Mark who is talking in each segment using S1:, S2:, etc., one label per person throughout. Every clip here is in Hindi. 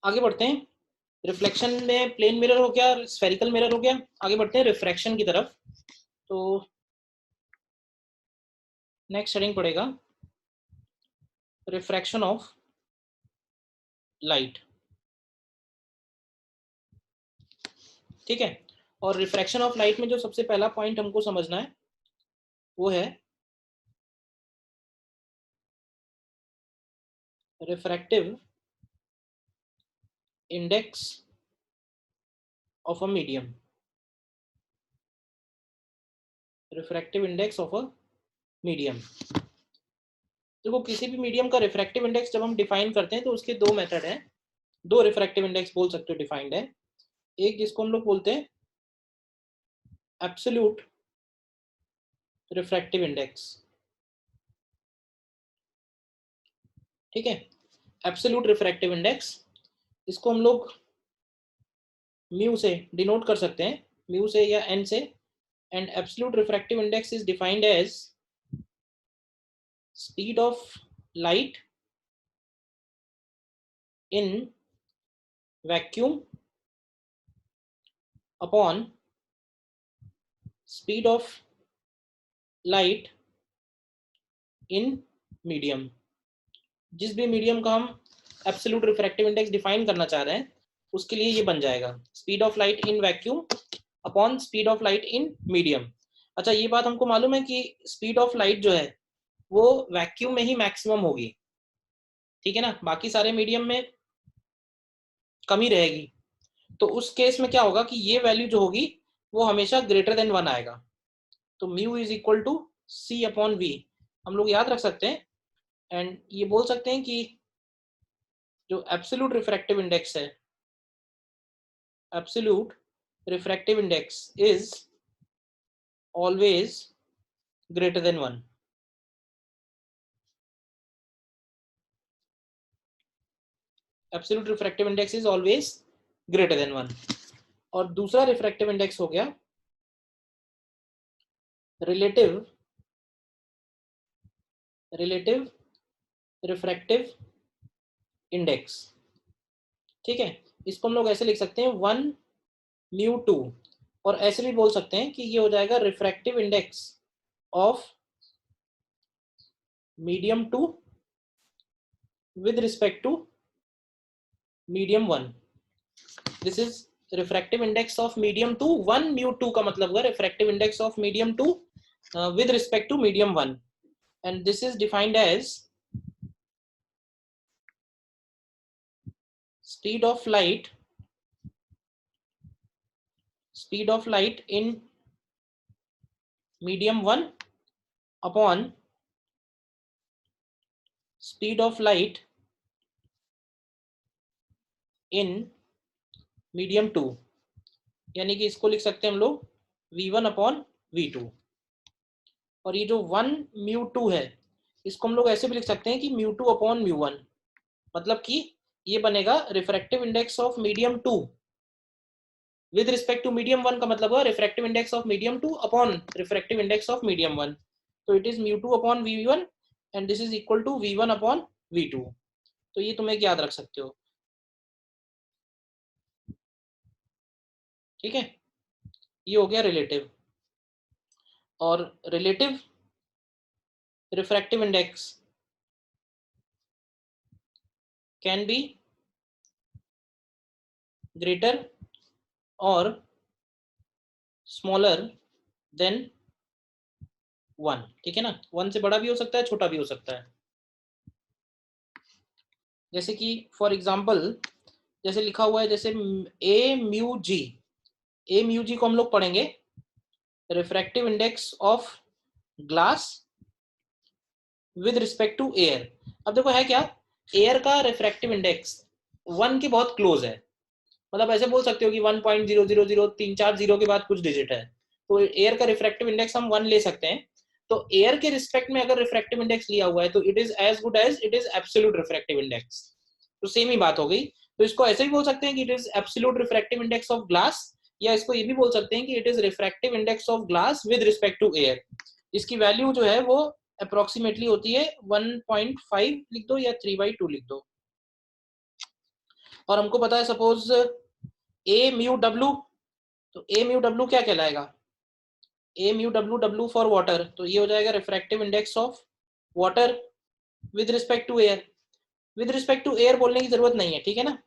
S1: आगे बढ़ते हैं। रिफ्लेक्शन में प्लेन मिरर हो गया, स्फेरिकल मिरर हो गया। आगे बढ़ते हैं रिफ्रैक्शन की तरफ। तो नेक्स्ट हेडिंग पड़ेगा रिफ्रैक्शन ऑफ लाइट। ठीक है। और रिफ्रैक्शन ऑफ लाइट में जो सबसे पहला पॉइंट हमको समझना है वो है refractive index of a medium. Refractive index of a medium. देखो किसी भी मीडियम का रिफ्रैक्टिव इंडेक्स जब हम डिफाइन करते हैं तो उसके दो मेथड हैं, दो रिफ्रैक्टिव इंडेक्स बोल सकते हो डिफाइंड है। एक जिसको हम लोग बोलते हैं एब्सोल्यूट रिफ्रैक्टिव इंडेक्स। ठीक है, एब्सोल्यूट रिफ्रैक्टिव इंडेक्स, इसको हम लोग म्यू से डिनोट कर सकते हैं, म्यू से या एन से। And absolute refractive index is defined as speed of light in vacuum upon speed of light in medium. जिस भी मीडियम का हम एब्सोल्यूट रिफ्रैक्टिव इंडेक्स डिफाइन करना चाह रहे हैं उसके लिए ये बन जाएगा speed of light in vacuum upon speed of light in medium. अच्छा, ये बात हमको मालूम है कि स्पीड ऑफ लाइट जो है वो वैक्यूम में ही मैक्सिमम होगी। ठीक है ना, बाकी सारे मीडियम में कम ही रहेगी। तो उस केस में क्या होगा कि ये वैल्यू जो होगी वो हमेशा ग्रेटर देन 1 आएगा। तो mu is equal to C upon V हम लोग याद रख सकते हैं। एंड ये बोल सकते हैं कि जो एब्सोल्यूट रिफ्रैक्टिव इंडेक्स है, absolute refractive index is always greater than 1। Absolute refractive index is always greater than 1। और दूसरा रिफ्रैक्टिव इंडेक्स हो गया रिलेटिव रिलेटिव रिफ्रैक्टिव इंडेक्स। ठीक है, इसको हम लोग ऐसे लिख सकते हैं 1 म्यू 2, और ऐसे भी बोल सकते हैं कि ये हो जाएगा refractive index of medium 2 with respect to medium 1। This is refractive index of medium 2 1 mu 2 का मतलब हुआ refractive index of medium 2 with respect to medium 1। And this is defined as speed of light in medium 1 upon speed of light in medium 2। यानी कि इसको लिख सकते हैं हम लोग v1 अपॉन v2। और ये जो 1 म्यू 2 है इसको हम लोग ऐसे भी लिख सकते हैं कि म्यू 2 अपॉन म्यू 1। मतलब कि ये बनेगा refractive index of medium 2 with respect to medium 1 का मतलब हुआ refractive index of medium 2 upon refractive index of medium 1। तो it is mu 2 upon v1 and this is equal to v1 upon v2। तो ये तुम एक याद रख सकते हो। ठीक है, ये हो गया रिलेटिव। और relative refractive index can be greater और स्मॉलर देन 1। ठीक है ना, 1 से बड़ा भी हो सकता है, छोटा भी हो सकता है। जैसे कि फॉर एग्जांपल जैसे लिखा हुआ है जैसे ए म्यू जी, ए म्यू जी को हम लोग पढ़ेंगे refractive index of glass with respect to air. अब देखो है क्या, एयर का रिफ्रैक्टिव इंडेक्स 1 के बहुत क्लोज है। मतलब ऐसे बोल सकते हो कि 1.000 3-4 जीरो के बाद कुछ डिजिट है, तो एयर का रिफ्रैक्टिव इंडेक्स हम 1 ले सकते हैं। तो एयर के रिस्पेक्ट में अगर रिफ्रैक्टिव इंडेक्स लिया हुआ है तो it is as good as it is absolute refractive index. तो सेम ही बात हो गई। तो इसको ऐसे भी बोल सकते हैं कि it is absolute refractive index of glass, या इसको ये भी बोल सकते हैं कि it is refractive index of glass with respect to air. इसकी वैल्यू जो है वो अप्रोक्सीमेटली होती है 1.5 लिख दो या 3/2 लिख दो। और हमको पता है सपोज ए म्यू डब्ल्यू, तो ए म्यू डब्ल्यू क्या कहलाएगा, A mu W, W for water, तो ये हो जाएगा refractive index of water with respect to air. With respect to air बोलने की जरूरत नहीं है, ठीक है ना।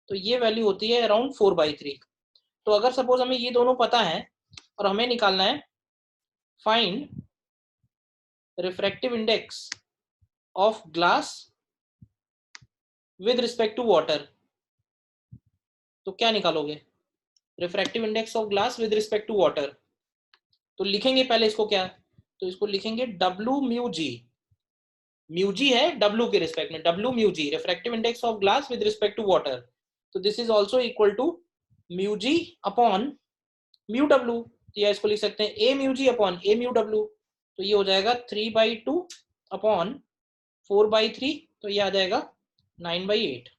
S1: तो ये वैल्यू होती है अराउंड 4/3। तो अगर सपोज हमें ये दोनों पता है और हमें निकालना है find refractive index of glass with respect to water, तो क्या निकालोगे, refractive index of glass with respect to water. तो लिखेंगे पहले इसको क्या, तो इसको लिखेंगे W mu g. Mu g है डब्ल्यू के रिस्पेक्ट में, W mu g refractive index of glass with respect to water. तो this is also equal to mu g upon mu W, या इसको लिख सकते हैं ए म्यू जी अपॉन ए म्यू डब्ल्यू। तो ये हो जाएगा 3/2 अपॉन 4/3, तो ये आ जाएगा 9/8,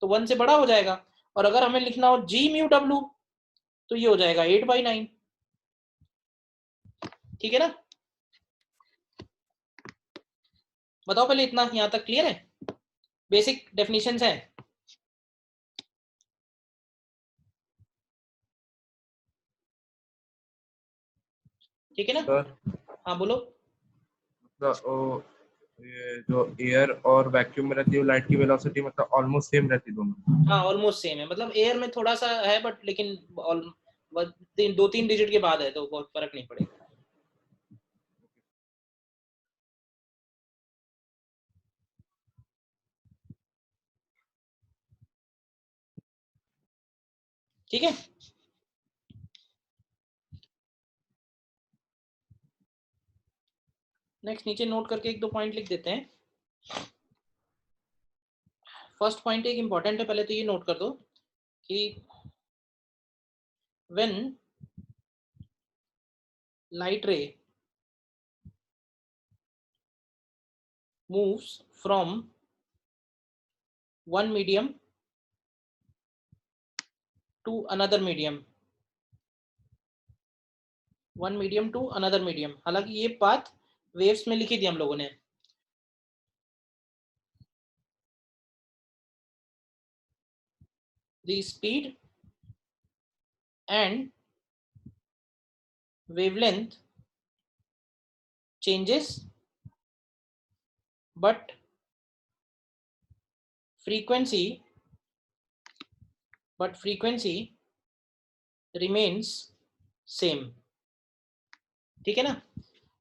S1: तो 1 से बड़ा हो जाएगा। और अगर हमें लिखना हो जी म्यू डब्ल्यू, तो ये हो जाएगा 8/9, ठीक है ना। बताओ पहले, इतना यहां तक क्लियर है, बेसिक डेफिनेशंस है, ठीक है ना।
S2: सर
S1: हाँ बोलो।
S2: मतलब ये जो एयर और वैक्यूम में रहती है लाइट की वेलोसिटी मतलब ऑलमोस्ट सेम रहती है दोनों।
S1: हाँ ऑलमोस्ट सेम है, मतलब एयर में थोड़ा सा है बट लेकिन 2-3 डिजिट के बाद है, तो बहुत फर्क नहीं पड़ेगा। ठीक है, नेक्स्ट नीचे नोट करके एक दो पॉइंट लिख देते हैं। फर्स्ट पॉइंट एक इंपॉर्टेंट है, पहले तो ये नोट कर दो कि when light ray moves from one medium to another medium, one medium to another medium, हालांकि ये बात वेव्स में लिखी थी हम लोगों ने। The speed and wavelength changes but frequency remains same, ठीक है ना।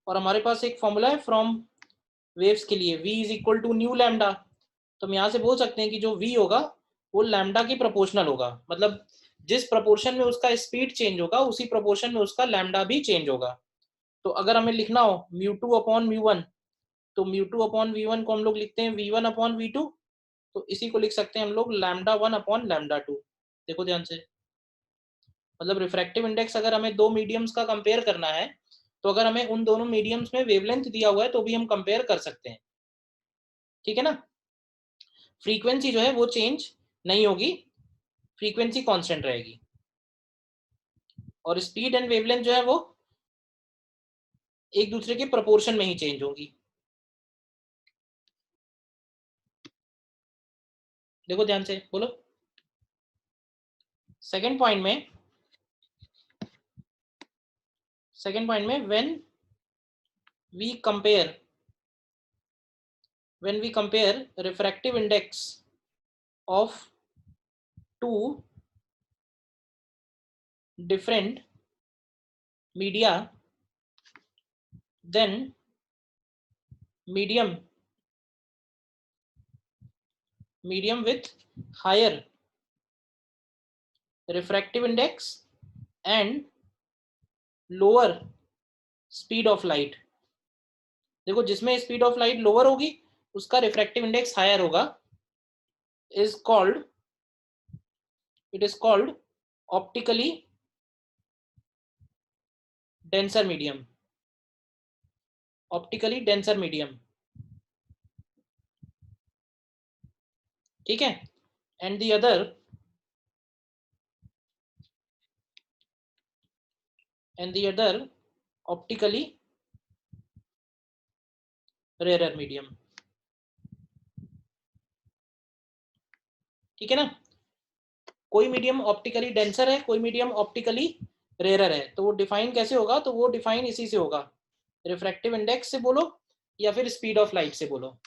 S1: और हमारे पास एक फॉर्मूला है फ्रॉम वेव्स के लिए, v is equal to nu lambda. तो हम यहाँ से बोल सकते हैं कि जो v होगा वो लैम्डा की प्रोपोर्शनल होगा, मतलब जिस प्रोपोर्शन में उसका स्पीड चेंज होगा उसी प्रोपोर्शन में उसका लैम्डा भी चेंज होगा। तो अगर हमें लिखना हो μ2 अपॉन μ1, तो μ2 अपॉन v1 को हम लोग लिखते हैं v1 अपॉन v2, तो इसी को लिख सकते हैं हम लोग λ1 अपॉन λ2। देखो ध्यान से, मतलब रिफ्रैक्टिव इंडेक्स अगर हमें दो मीडियम्स का कंपेयर करना है, तो अगर हमें उन दोनों मीडियम्स में वेवलेंथ दिया हुआ है तो भी हम कंपेयर कर सकते हैं, ठीक है ना। फ्रीक्वेंसी जो है वो चेंज नहीं होगी, फ्रीक्वेंसी कांस्टेंट रहेगी, और स्पीड एंड वेवलेंथ जो है वो एक दूसरे के प्रोपोर्शन में ही चेंज होगी। देखो ध्यान से बोलो। सेकंड पॉइंट में when we compare refractive index of two different media, then medium with higher refractive index and lower speed of light, देखो जिसमें स्पीड ऑफ लाइट लोअर होगी उसका रिफ्रैक्टिव इंडेक्स हायर होगा, is called it is called optically denser medium, optically denser medium, ठीक है। And the other optically rare medium, ठीक है ना। कोई मीडियम ऑप्टिकली डेंसर है, कोई मीडियम ऑप्टिकली रेयर है। तो वो डिफाइन कैसे होगा? तो वो डिफाइन इसी से होगा, रिफ्रैक्टिव इंडेक्स से बोलो या फिर स्पीड ऑफ लाइट से बोलो।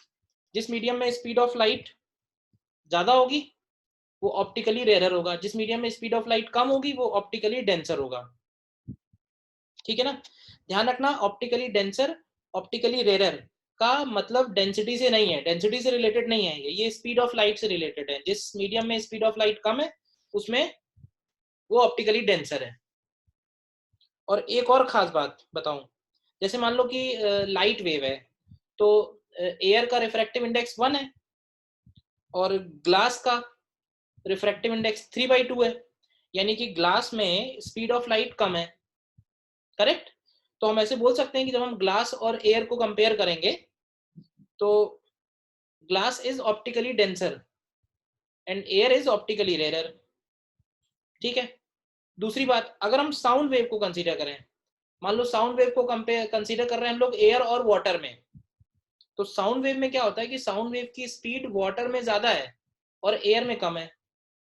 S1: जिस मीडियम में स्पीड ऑफ लाइट ज्यादा होगी वो ऑप्टिकली रेयर होगा, जिस मीडियम में स्पीड ऑफ लाइट कम होगी वो ऑप्टिकली डेंसर होगा। ठीक है ना? ध्यान रखना, ऑप्टिकली डेंसर ऑप्टिकली रेयर का मतलब डेंसिटी से नहीं है, डेंसिटी से रिलेटेड नहीं है, ये स्पीड ऑफ लाइट से रिलेटेड है। जिस मीडियम में स्पीड ऑफ लाइट कम है उसमें वो ऑप्टिकली डेंसर है। और एक और खास बात बताऊं, जैसे मान लो कि लाइट वेव है, तो एयर का रिफ्रैक्टिव इंडेक्स 1 है और ग्लास का रिफ्रैक्टिव इंडेक्स 3/2 है, यानी कि ग्लास में स्पीड ऑफ लाइट कम है। करेक्ट? तो हम ऐसे बोल सकते हैं कि जब हम ग्लास और एयर को कंपेयर करेंगे तो glass is optically denser and air is optically rare. ठीक है? दूसरी बात, अगर हम साउंड वेव को कंसीडर करें, मान लो साउंड वेव को कंसीडर कर रहे हैं हम लोग एयर और वाटर में, तो साउंड वेव में क्या होता है कि साउंड वेव की स्पीड वाटर में ज्यादा है और एयर में कम है।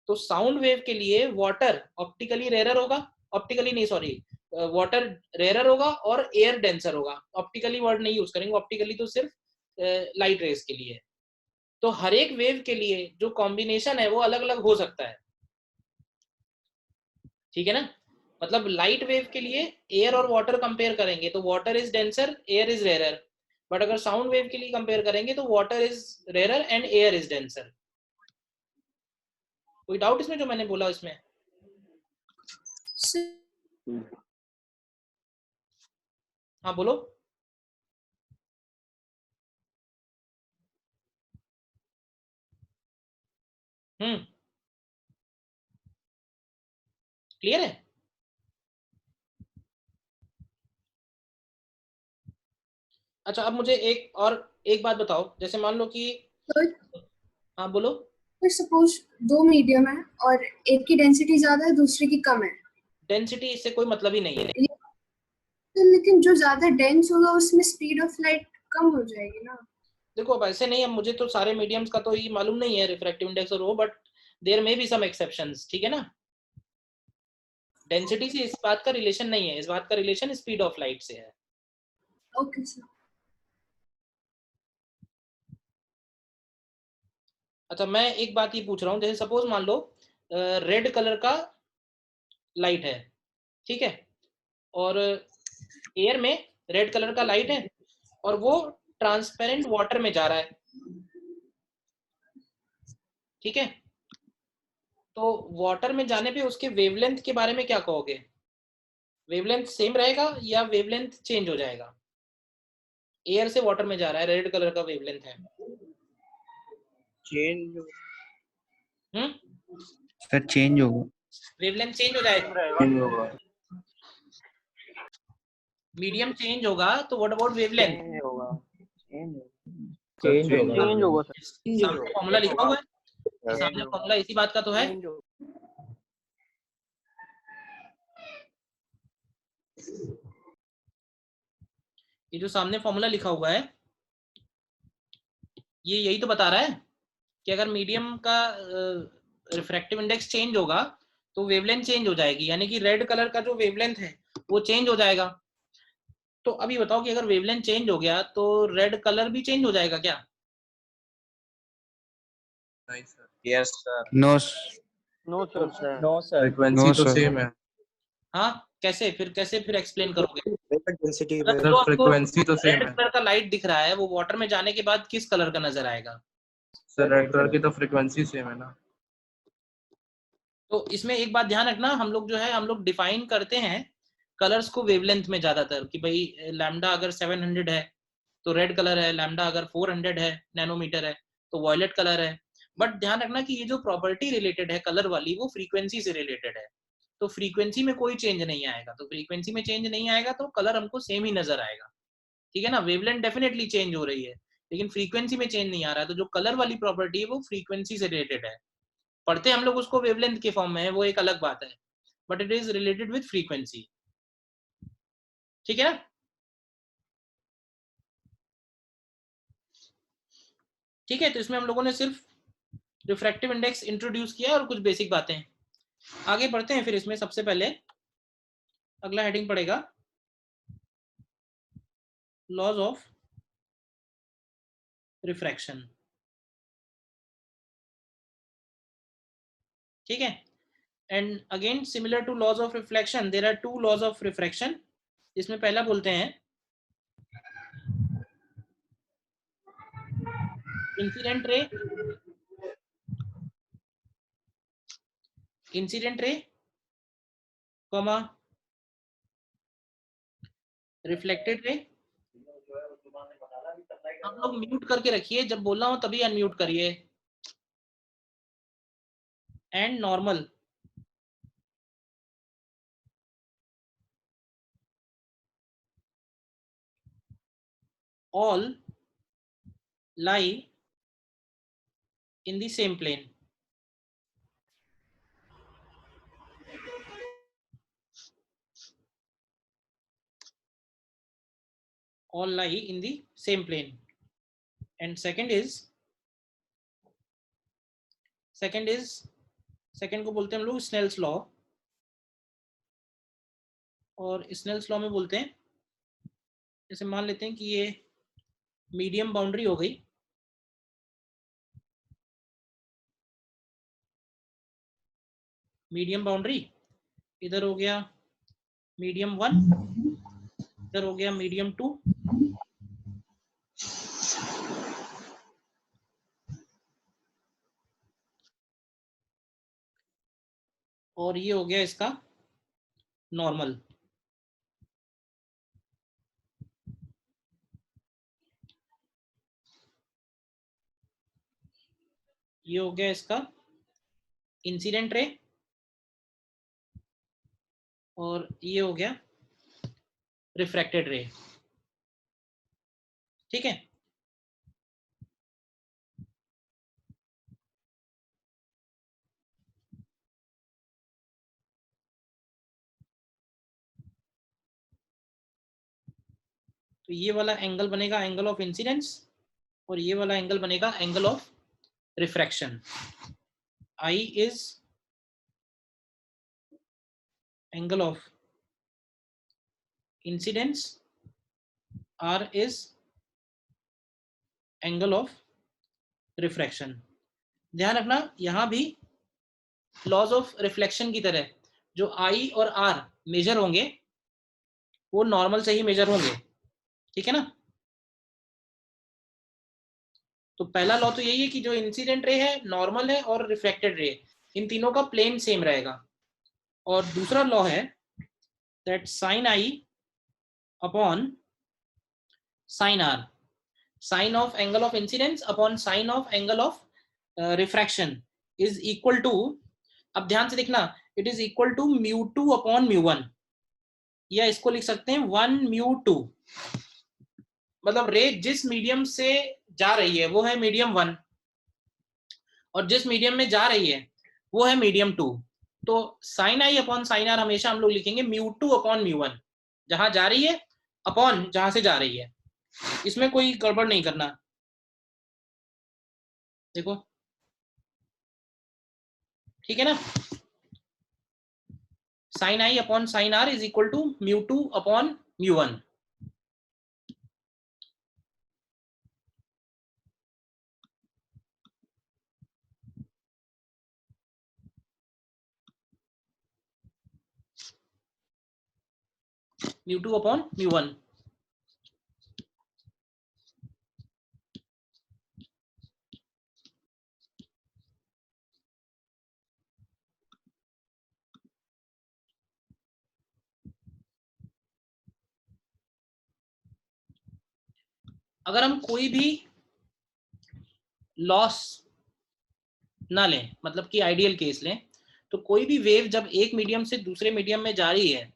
S1: तो साउंड वेव के लिए वाटर ऑप्टिकली रेयर होगा, ऑप्टिकली नहीं सॉरी, वाटर रेयर होगा और एयर डेंसर होगा। ऑप्टिकली वर्ड नहीं यूज करेंगे, ऑप्टिकली तो सिर्फ लाइट रेज के लिए। तो हर एक वेव के लिए जो कॉम्बिनेशन है वो अलग अलग हो सकता है। ठीक है ना? मतलब लाइट वेव के लिए एयर और वाटर कंपेयर करेंगे तो water is denser, air is rare. But अगर साउंड वेव के लिए कंपेयर करेंगे तो water is rare and air is denser. कोई डाउट इसमें जो मैंने बोला इसमें? हाँ बोलो। क्लियर है? अच्छा, अब मुझे एक बात बताओ, जैसे मान लो कि हाँ बोलो।
S3: सपोज दो मीडियम है और एक की डेंसिटी ज्यादा है दूसरी की कम है,
S1: डेंसिटी इससे कोई मतलब ही नहीं है।
S3: तो लेकिन जो ज्यादा डेंस होगा उसमें स्पीड ऑफ लाइट कम हो जाएगी ना।
S1: देखो अब ऐसे नहीं, अब मुझे तो सारे मीडियम्स का तो ये मालूम नहीं है रिफ्रैक्टिव इंडेक्स और वो, बट देयर में बी सम एक्सेप्शंस। ठीक है ना? डेंसिटी से इस बात का रिलेशन नहीं है, इस बात का रिलेशन स्पीड ऑफ लाइट से है।
S3: Okay sir.
S1: अच्छा, मैं एक बात ये पूछ रहा हूँ, जैसे सपोज मान लो रेड कलर का लाइट है, ठीक है, और एयर में रेड कलर का लाइट है और वो ट्रांसपेरेंट वाटर में जा रहा है। ठीक है? तो वाटर में जाने पे उसके वेवलेंथ के बारे में क्या कहोगे? वेवलेंथ सेम रहेगा या वेवलेंथ चेंज हो जाएगा? एयर से वाटर में जा रहा है, रेड कलर का वेवलेंथ है।
S4: चेंज
S5: सर चेंज होगा,
S1: वेवलेंथ चेंज हो जाएगा, मीडियम चेंज होगा, तो व्हाट अबाउट वेवलेंथ?
S4: चेंज होगा सर।
S1: सामने फॉर्मूला लिखा हुआ है, सामने फॉर्मूला इसी बात का तो है। ये जो सामने फॉर्मूला लिखा हुआ है ये यही तो बता रहा है कि अगर मीडियम का रिफ्रैक्टिव इंडेक्स चेंज होगा तो वेवलेंथ चेंज हो जाएगी, यानी कि रेड कलर का जो वेवलेंथ है वो चेंज हो जाएगा। तो अभी बताओ कि अगर वेवलेंथ चेंज हो गया तो रेड कलर भी चेंज हो जाएगा क्या?
S2: नहीं sir.
S4: Yes sir.
S5: No
S4: no sir. No sir.
S2: Frequency
S5: No,
S2: तो
S5: sir.
S2: सेम है
S1: हाँ, कैसे फिर एक्सप्लेन करोगे?
S4: डेंसिटी
S1: मतलब
S2: सर,
S1: जो आपको
S2: फ्रीक्वेंसी तो सेम
S1: रेड
S2: है
S1: कलर का लाइट दिख रहा है वो वाटर में जाने के बाद किस कलर का नजर आएगा?
S2: सर। रेड कलर की तो फ्रीक्वेंसी सेम है ना।
S1: तो इसमें एक बात ध्यान रखना, हम लोग जो है हम लोग डिफाइन करते हैं कलर्स को वेवलेंथ में ज्यादातर, कि भाई लैम्डा अगर 700 है तो रेड कलर है, लैम्डा अगर 400 है नैनोमीटर है तो वॉयलेट कलर है। बट ध्यान रखना कि ये जो प्रॉपर्टी रिलेटेड है कलर वाली वो फ्रीक्वेंसी से रिलेटेड है, तो फ्रीक्वेंसी में कोई चेंज नहीं आएगा। तो फ्रीक्वेंसी में चेंज नहीं आएगा तो कलर हमको सेम ही नजर आएगा। ठीक है ना? वेवलेंथ डेफिनेटली चेंज हो रही है लेकिन फ्रीक्वेंसी में चेंज नहीं आ रहा है, तो जो कलर वाली प्रॉपर्टी है वो फ्रीक्वेंसी से रिलेटेड है। पढ़ते हम लोग उसको वेवलेंथ के फॉर्म में है वो एक अलग बात है, but it is related with frequency. ठीक है ना? ठीक है, तो इसमें हम लोगों ने सिर्फ रिफ्रैक्टिव इंडेक्स इंट्रोड्यूस किया और कुछ बेसिक बातें आगे बढ़ते हैं फिर इसमें। सबसे पहले अगला हेडिंग पड़ेगा लॉज ऑफ रिफ्रैक्शन। ठीक है, and again similar to laws of reflection there are two laws of refraction. इसमें पहला बोलते हैं इंसिडेंट रे, इंसिडेंट रे कॉमा रिफ्लेक्टेड रे। आप लोग म्यूट करके रखिए, जब बोलना हो तभी अनम्यूट करिए। And normal, all lie in the same plane. All lie in the same plane. And second को बोलते हैं हम लोग स्नेल्स लॉ, और स्नेल्स लॉ में बोलते हैं, जैसे मान लेते हैं कि ये मीडियम बाउंड्री हो गई, मीडियम बाउंड्री, इधर हो गया मीडियम 1, इधर हो गया मीडियम 2, और ये हो गया इसका नॉर्मल। ये हो गया इसका इंसिडेंट रे, और ये हो गया रिफ्रैक्टेड रे। ठीक है, तो ये वाला एंगल बनेगा एंगल ऑफ इंसिडेंस, और ये वाला एंगल बनेगा angle of refraction. I is angle of incidence, R is angle of refraction। ध्यान रखना यहां भी लॉज ऑफ रिफ्लेक्शन की तरह जो I और R मेजर होंगे वो नॉर्मल से ही मेजर होंगे। ठीक है ना, तो पहला लॉ तो यही है कि जो इंसिडेंट रे है, नॉर्मल है और रिफ्लेक्टेड रे, इन तीनों का प्लेन सेम रहेगा। और दूसरा लॉ है that sine I upon sine R, sine of angle of incidence upon sine of angle of refraction is equal to, अब ध्यान से देखना, it is equal to μ2 upon μ1, या इसको लिख सकते हैं 1 μ2। मतलब रे जिस मीडियम से जा रही है वो है मीडियम 1, और जिस मीडियम में जा रही है वो है मीडियम 2। तो sine I upon sine R हमेशा हम लोग लिखेंगे μ2 अपॉन μ1, जहां जा रही है अपॉन जहां से जा रही है। इसमें कोई गड़बड़ नहीं करना। देखो ठीक है ना, sine I upon sine R is equal to μ2 upon μ1। μ2 upon μ1। अगर हम कोई भी लॉस ना लें, मतलब कि आइडियल केस लें, तो कोई भी वेव जब एक मीडियम से दूसरे मीडियम में जा रही है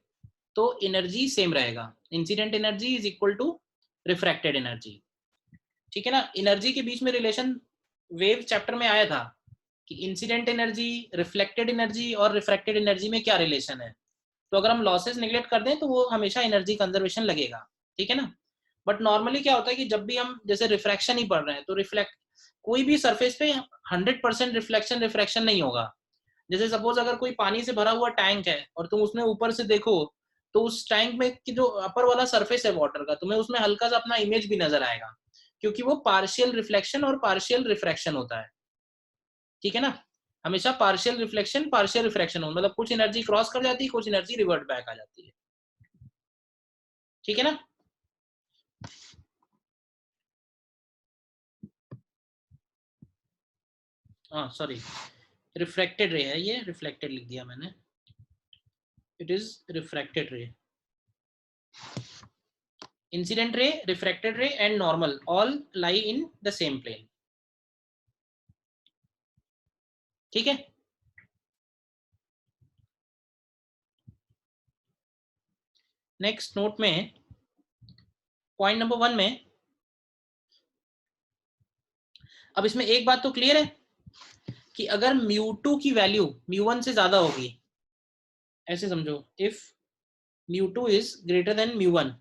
S1: तो एनर्जी सेम रहेगा। Incident energy is equal to refracted energy. ठीक है ना, एनर्जी के बीच में रिलेशन वेव चैप्टर में आया था कि इंसिडेंट एनर्जी, रिफ्लेक्टेड एनर्जी और रिफ्रैक्टेड एनर्जी में क्या रिलेशन है। तो अगर हम लॉसेस निगलेक्ट कर दें तो वो हमेशा एनर्जी कंजर्वेशन लगेगा। ठीक है ना, बट नॉर्मली क्या होता है कि जब भी हम जैसे रिफ्रैक्शन ही पढ़ रहे हैं तो कोई भी सरफेस पे 100% रिफ्लेक्शन नहीं होगा। जैसे सपोज अगर कोई पानी से भरा हुआ टैंक है और तुम उसमें ऊपर से देखो तो उस टैंक में की जो अपर वाला सरफेस है वाटर का, तुम्हें उसमें हल्का सा अपना इमेज भी नजर आएगा, क्योंकि वो पार्शियल रिफ्लेक्शन और पार्शियल रिफ्रैक्शन होता है। ठीक है ना, हमेशा पार्शियल रिफ्लेक्शन पार्शियल रिफ्रैक्शन हो, मतलब कुछ एनर्जी क्रॉस कर जाती है, कुछ एनर्जी रिवर्ट बैक आ जाती है। ठीक है ना। हाँ सॉरी, रिफ्रैक्टेड रे है, ये रिफ्लेक्टेड लिख दिया मैंने, it is refracted ray. Incident ray, refracted ray and normal all lie in the same plane. ठीक है। नेक्स्ट नोट में पॉइंट नंबर 1 में, अब इसमें एक बात तो क्लियर है कि अगर μ2 की वैल्यू μ1 से ज्यादा होगी, ऐसे समझो, इफ μ2 इज ग्रेटर देन μ1,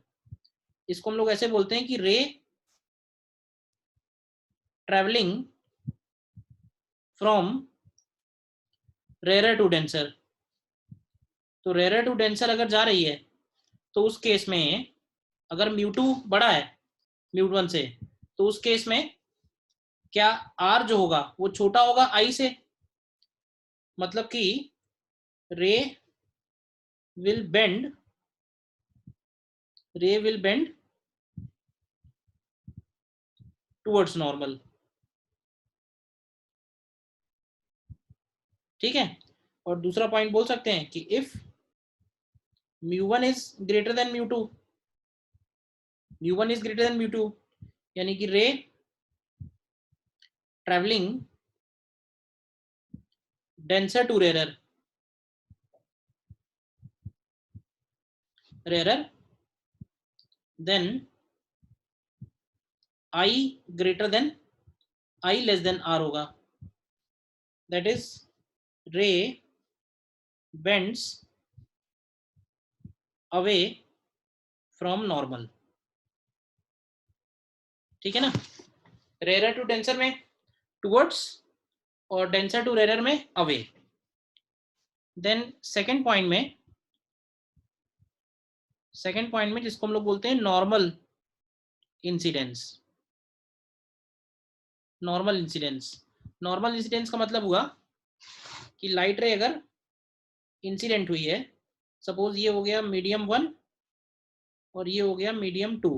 S1: इसको हम लोग ऐसे बोलते हैं कि ray travelling from rare to denser. तो रेयर टू डेंसर अगर जा रही है तो उस केस में अगर μ2 बड़ा है μ1 से, तो उस केस में क्या r जो होगा वो छोटा होगा I से, मतलब कि रे विल बेंड टुवर्ड्स नॉर्मल। ठीक है। और दूसरा पॉइंट बोल सकते हैं कि इफ μ1 इज ग्रेटर देन μ2, यानी कि ray travelling denser to rare then I greater than I less than R होगा, that is ray bends away from normal. ठीक है ना, रेयर टू डेंसर में टुवर्ड्स और डेंसर टू रेयर में अवे। देन सेकेंड पॉइंट में जिसको हम लोग बोलते हैं नॉर्मल इंसिडेंस का मतलब हुआ कि लाइट रे अगर इंसिडेंट हुई है, सपोज ये हो गया मीडियम 1 और ये हो गया मीडियम 2,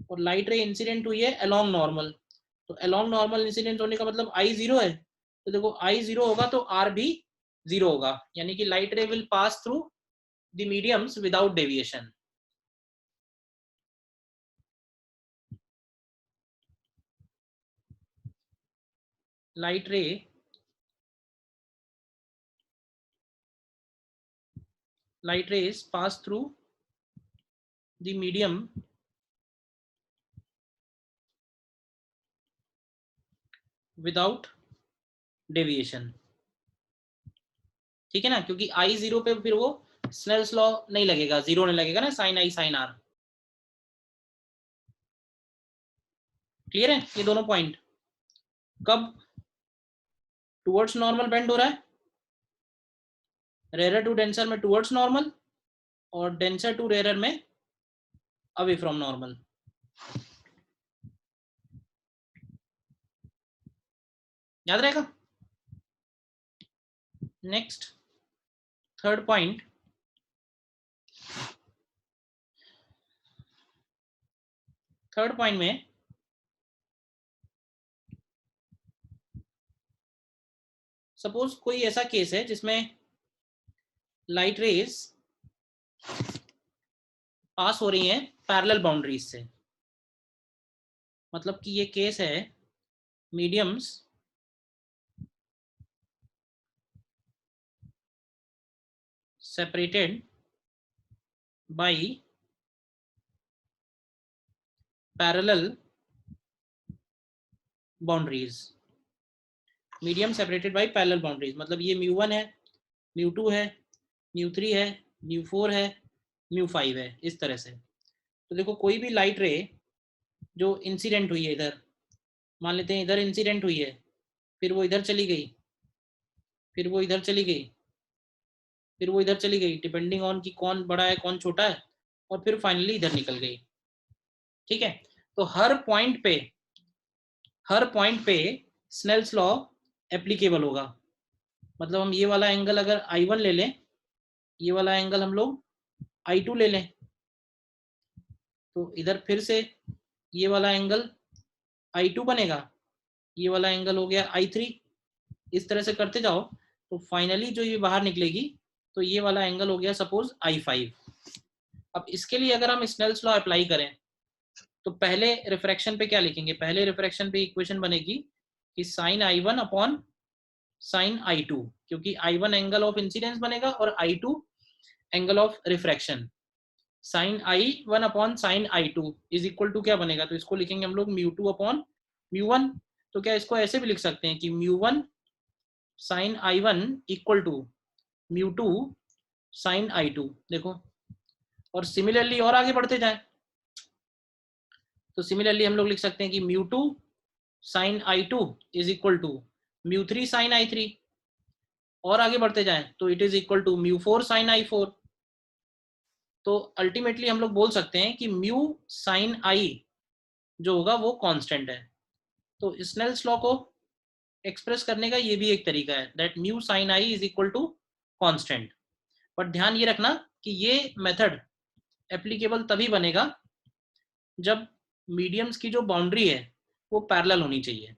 S1: और लाइट रे इंसिडेंट हुई है अलोंग नॉर्मल, तो अलोंग नॉर्मल इंसिडेंट होने का मतलब I 0 है, तो देखो I 0 होगा तो R भी 0 होगा, यानी कि लाइट रे will pass through the mediums without deviation. Light rays pass through the medium without deviation। ठीक है ना, क्योंकि I 0 पे फिर वो स्नेल्स लॉ नहीं लगेगा, 0 नहीं लगेगा ना, sine I sine R। Clear है ये दोनों पॉइंट। कब टुवर्ड्स नॉर्मल बेंड हो रहा है, रेयर टू डेंसर में टुवर्ड्स नॉर्मल और डेंसर टू रेयर में अवे फ्रॉम नॉर्मल। याद रहेगा। नेक्स्ट थर्ड पॉइंट, में सपोज कोई ऐसा केस है जिसमें लाइट रेज पास हो रही हैं पैरेलल बाउंड्रीज से, मतलब कि ये केस है mediums separated by parallel boundaries. Medium separated by parallel boundaries मतलब ये μ1 है, μ2 है, μ3 है, μ4 है, μ5 है, इस तरह से। तो देखो कोई भी लाइट रे जो इंसिडेंट हुई है इधर, मान लेते हैं इधर इंसिडेंट हुई है, फिर वो इधर चली गई, फिर वो इधर चली गई, फिर वो इधर चली गई, डिपेंडिंग ऑन कि कौन बड़ा है कौन छोटा है, और फिर फाइनली इधर निकल गई। ठीक है, तो हर पॉइंट पे स्नेल्स लॉ एप्लीकेबल होगा। मतलब हम ये वाला एंगल अगर I1 ले लें, ये वाला एंगल हम लोग I2 ले लें, तो इधर फिर से ये वाला एंगल I2 बनेगा, ये वाला एंगल हो गया I3। इस तरह से करते जाओ तो फाइनली जो ये बाहर निकलेगी तो ये वाला एंगल हो गया सपोज I5। अब इसके लिए अगर हम स्नेल्स लॉ अप्लाई करें तो पहले रिफ्रैक्शन पे क्या लिखेंगे? पहले रिफ्रैक्शन पे इक्वेशन बनेगी कि sin I1 upon sin I2, क्योंकि I1 एंगल ऑफ इंसिडेंस बनेगा और I2 angle of refraction. sin I1 upon sin I2 is equal to क्या बनेगा? तो इसको लिखेंगे हम लोग μ2 अपॉन μ1। तो क्या इसको ऐसे भी लिख सकते हैं कि μ1 sin I1 equal to μ2 sin I2। देखो, और सिमिलरली और आगे बढ़ते जाएं तो सिमिलरली हम लोग लिख सकते हैं कि μ2 sin I2 is equal to μ3 sin I3। और आगे बढ़ते जाएं तो it is equal to μ4 sin I4। तो अल्टीमेटली हम लोग बोल सकते हैं कि म्यू sin I जो होगा वो कांस्टेंट है। तो स्नेल्स लॉ को एक्सप्रेस करने का ये भी एक तरीका है, that mu sin I is equal to constant. But ध्यान ये रखना कि ये मेथड एप्लीकेबल तभी बनेगा जब मीडियम्स की जो बाउंड्री है वो पैरेलल होनी चाहिए।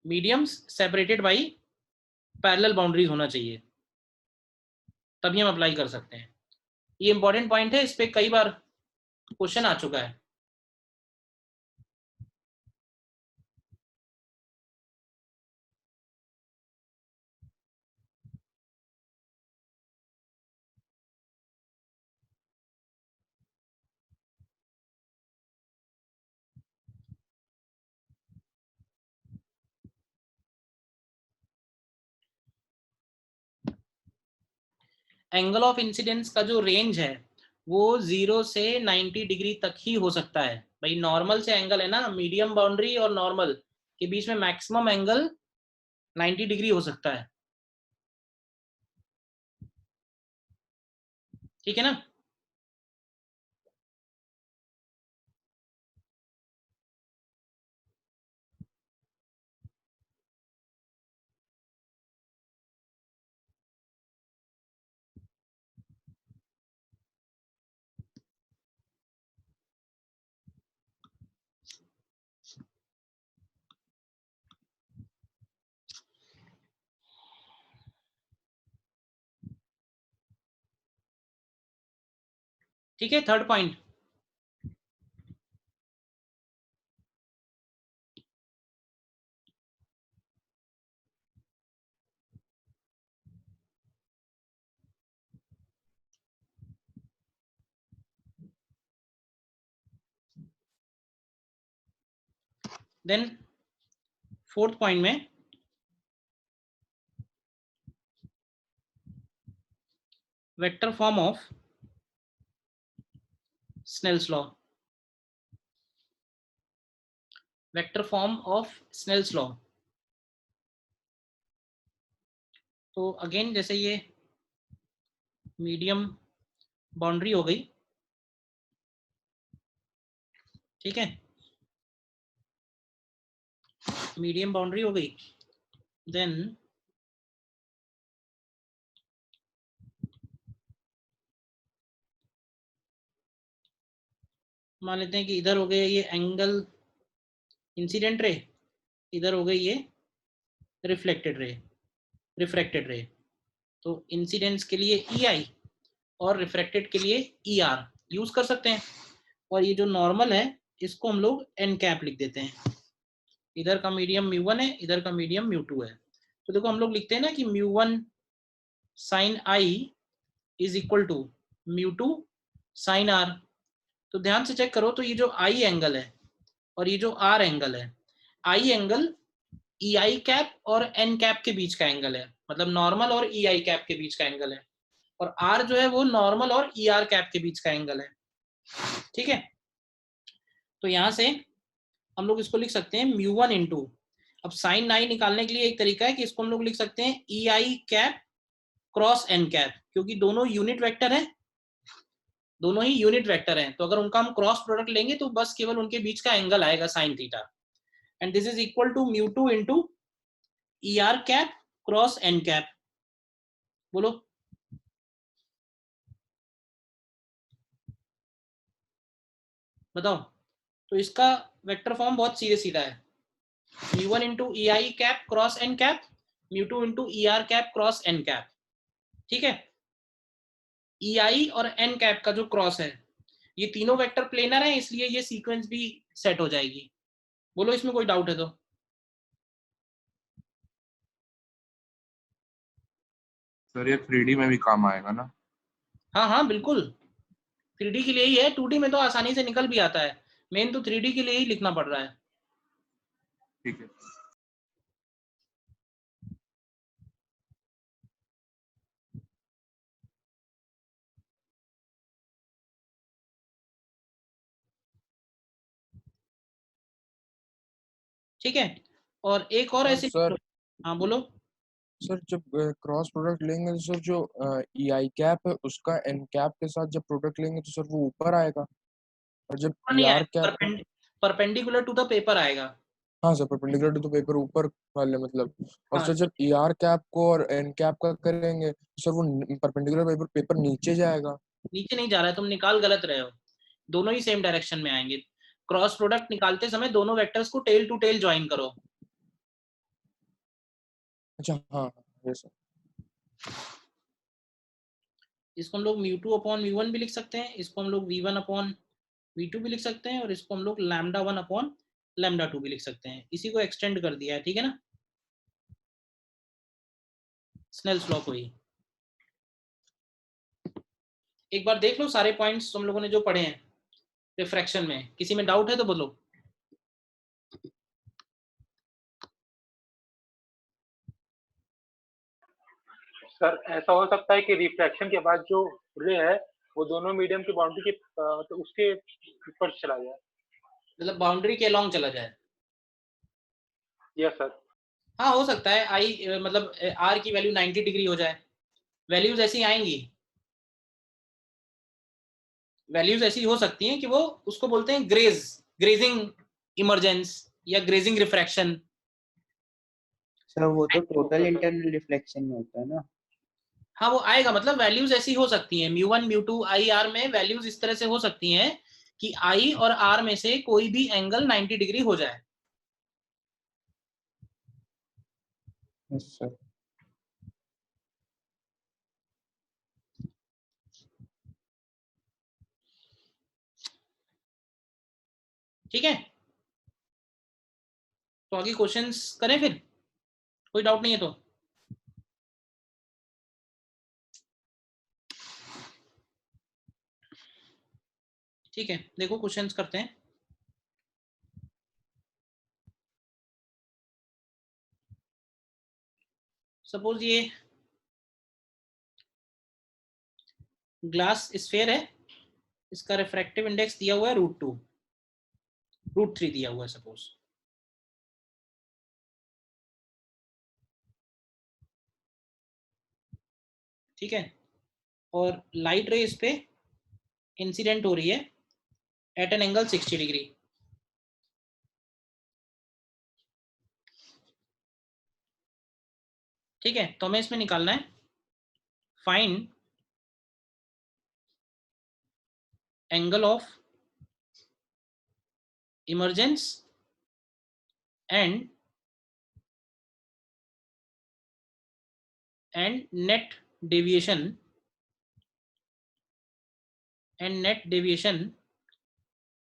S1: Mediums separated by parallel boundaries होना चाहिए, तभी हम अप्लाई कर सकते हैं। ये इंपॉर्टेंट पॉइंट है, इस पे कई बार क्वेश्चन आ चुका है। एंगल ऑफ इंसिडेंस का जो रेंज है वो 0 से 90 डिग्री तक ही हो सकता है। भाई नॉर्मल से एंगल है ना, मीडियम बाउंड्री और नॉर्मल के बीच में मैक्सिमम एंगल 90 डिग्री हो सकता है। ठीक है ना? ठीक है, third point, then fourth point में vector form of Snell's law. Vector form of Snell's law, तो अगेन जैसे ये मीडियम बाउंड्री हो गई, ठीक है, मीडियम बाउंड्री हो गई, देन मान लेते हैं कि इधर हो गए ये एंगल इंसिडेंट रे, इधर हो गई ये रिफ्लेक्टेड रे। तो इंसिडेंस के लिए EI और रिफ्रैक्टेड के लिए ER यूज कर सकते हैं। और ये जो नॉर्मल है इसको हम लोग n कैप लिख देते हैं। इधर का मीडियम μ1 है, इधर का मीडियम μ2 है। तो देखो हम लोग लिखते हैं ना कि μ1 sin I is equal to μ2 sin R। तो ध्यान से चेक करो, तो ये जो I एंगल है और ये जो R एंगल है, I एंगल EI कैप और N कैप के बीच का एंगल है, मतलब नॉर्मल और EI कैप के बीच का एंगल है, और R जो है वो नॉर्मल और ER कैप के बीच का एंगल है। ठीक है, तो यहां से हम लोग इसको लिख सकते हैं μ1 इंटू अब साइन आई निकालने के लिए एक तरीका है कि इसको हम लोग लिख सकते हैं ई i cap cross N cap, क्योंकि दोनों यूनिट वेक्टर हैं, दोनों ही यूनिट वेक्टर हैं, तो अगर उनका हम क्रॉस प्रोडक्ट लेंगे तो बस केवल उनके बीच का एंगल आएगा sine theta, and this is equal to mu two into E R cap cross N cap. बोलो। बताओ। तो इसका वेक्टर फॉर्म बहुत सीधे सीधा है, mu one into e i cap cross N cap, mu two into E R cap cross N cap. ठीक है, ई आई और एन कैप का जो क्रॉस है, ये तीनों वेक्टर प्लेनर है, इसलिए ये सीक्वेंस भी सेट हो जाएगी। बोलो इसमें कोई डाउट है तो।
S2: सर ये 3D में भी काम आएगा ना?
S1: हाँ हाँ बिल्कुल, 3D के लिए ही है, 2D में तो आसानी से निकल भी आता है, मेन तो 3D के लिए ही लिखना पड़ रहा है।
S2: ठीक है।
S1: ठीक है, और एक और ऐसे।
S5: सर
S1: हाँ बोलो।
S5: सर जब क्रॉस प्रोडक्ट लेंगे तो सर जो ई आई कैप है उसका एन कैप के साथ जब प्रोडक्ट लेंगे तो सर वो ऊपर आएगा, और जब ई
S1: नहीं
S5: आर
S1: आएगा,
S5: cap,
S1: perpendicular to the paper आएगा।
S5: हाँ sir perpendicular to the paper ऊपर वाले मतलब, और
S1: हाँ
S5: सर जब ई आर कैप को और एन कैप का करेंगे तो सर वो परपेंडिकुलर पेपर पेपर नीचे जाएगा।
S1: नीचे नहीं जा रहा है, तुम निकाल गलत रहे हो, दोनों ही सेम डायरेक्शन में आएंगे। क्रॉस प्रोडक्ट निकालते समय दोनों वेक्टर्स को टेल टू टेल ज्वाइन करो।
S5: अच्छा हाँ ये सर।
S1: इसको हम लोग mu two upon mu one भी लिख सकते हैं, इसको हम लोग V one upon V two भी लिख सकते हैं, और इसको हम लोग lambda one upon lambda two भी लिख सकते हैं। इसी को एक्सटेंड कर दिया है, ठीक है ना, स्नेल्स लॉ को ही। एक बार देख लो सारे पॉइंट्स तुम लोगों ने जो पढ़े हैं रिफ्रैक्शन में, किसी में डाउट है तो बोलो।
S6: सर ऐसा हो सकता है कि रिफ्रैक्शन के बाद जो रे है वो दोनों मीडियम की बाउंड्री के तो उसके ऊपर चला जाए,
S1: मतलब बाउंड्री के अलॉन्ग चला जाए।
S6: Yes sir.
S1: हाँ हो सकता है, आई मतलब आर की वैल्यू 90 डिग्री हो जाए, वैल्यूज ऐसी आएंगी, वैल्यूज ऐसी हो सकती हैं कि वो उसको बोलते हैं ग्रेजिंग इमरजेंस या ग्रेजिंग रिफ्रैक्शन।
S7: सर वो तो टोटल इंटरनल रिफ्लेक्शन में होता है ना।
S1: हाँ वो आएगा, मतलब वैल्यूज ऐसी हो सकती हैं, mu one mu two I R में वैल्यूज इस तरह से हो सकती हैं कि आई और आर में से कोई भी एंगल 90 डिग्री हो जाए।
S7: Yes sir.
S1: ठीक है, तो आगे क्वेश्चंस करें फिर, कोई डाउट नहीं है तो। ठीक है, देखो क्वेश्चंस करते हैं। सपोज ये ग्लास स्फेयर है, इसका रिफ्रैक्टिव इंडेक्स दिया हुआ है √2, √3 दिया हुआ है सपोज। ठीक है, और लाइट रे इस पे इंसिडेंट हो रही है एट एन एंगल 60 डिग्री। ठीक है, तो हमें इसमें निकालना है find angle of emergence and net deviation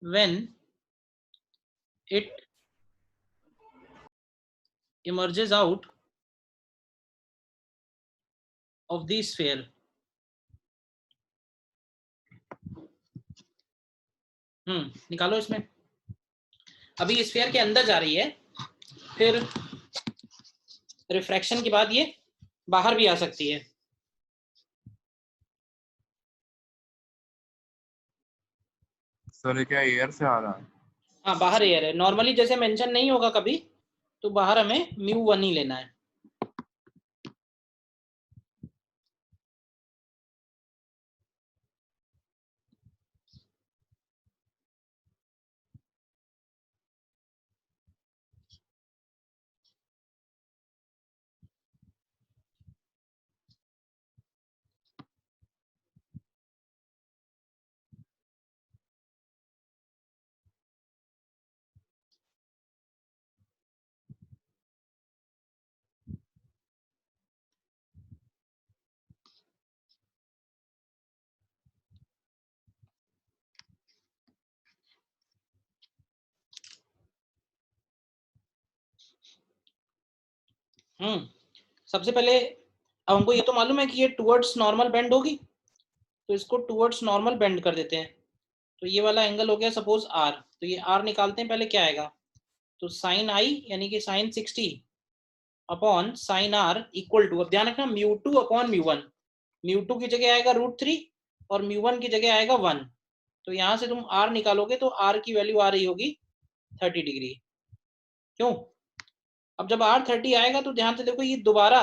S1: when it emerges out of the sphere। निकालो इसमें। अभी स्फीयर के अंदर जा रही है, फिर रिफ्रैक्शन के बाद ये बाहर भी आ सकती है।
S2: सर ये क्या एयर से आ रहा है?
S1: हाँ बाहर एयर है, नॉर्मली जैसे मेंशन नहीं होगा कभी, तो बाहर हमें μ1 ही लेना है। सबसे पहले अब हमको ये तो मालूम है कि ये टुवर्ड्स नॉर्मल बेंड होगी, तो इसको टुवर्ड्स नॉर्मल बेंड कर देते हैं। तो ये वाला एंगल हो गया सपोज r, तो ये r निकालते हैं, पहले क्या आएगा, तो साइन i यानी कि sine 60 upon sine r equal to, अब ध्यान रखना μ2 अपॉन μ1, μ2 की जगह आएगा √3 और μ1 की जगह आएगा 1। तो यहां से तुम r निकालोगे तो r की वैल्यू आ रही होगी 30 डिग्री। क्यों? अब जब r 30 आएगा तो ध्यान से देखो ये दोबारा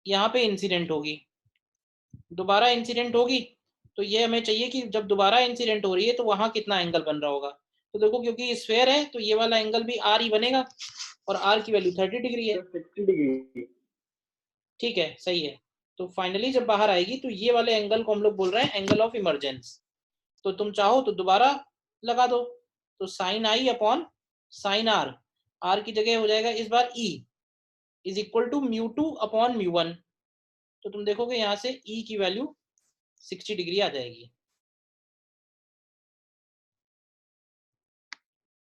S1: यहाँ पे इंसिडेंट होगी, दोबारा इंसिडेंट होगी, तो ये हमें चाहिए कि जब दोबारा इंसिडेंट हो रही है तो वहां कितना एंगल बन रहा होगा। तो देखो क्योंकि स्फेयर है तो ये वाला एंगल भी r ही बनेगा और r की वैल्यू 30 डिग्री है।
S6: 60 डिग्री।
S1: ठीक है, सही है। तो फाइनली जब बाहर आएगी तो ये वाले एंगल को हम लोग बोल रहे हैं एंगल ऑफ इमरजेंस। तो तुम चाहो तो दोबारा लगा दो, तो sine i upon sine r, r की जगह हो जाएगा इस बार e is equal to μ2 upon μ1। तो तुम देखोगे यहाँ से e की वैल्यू 60 डिग्री आ जाएगी।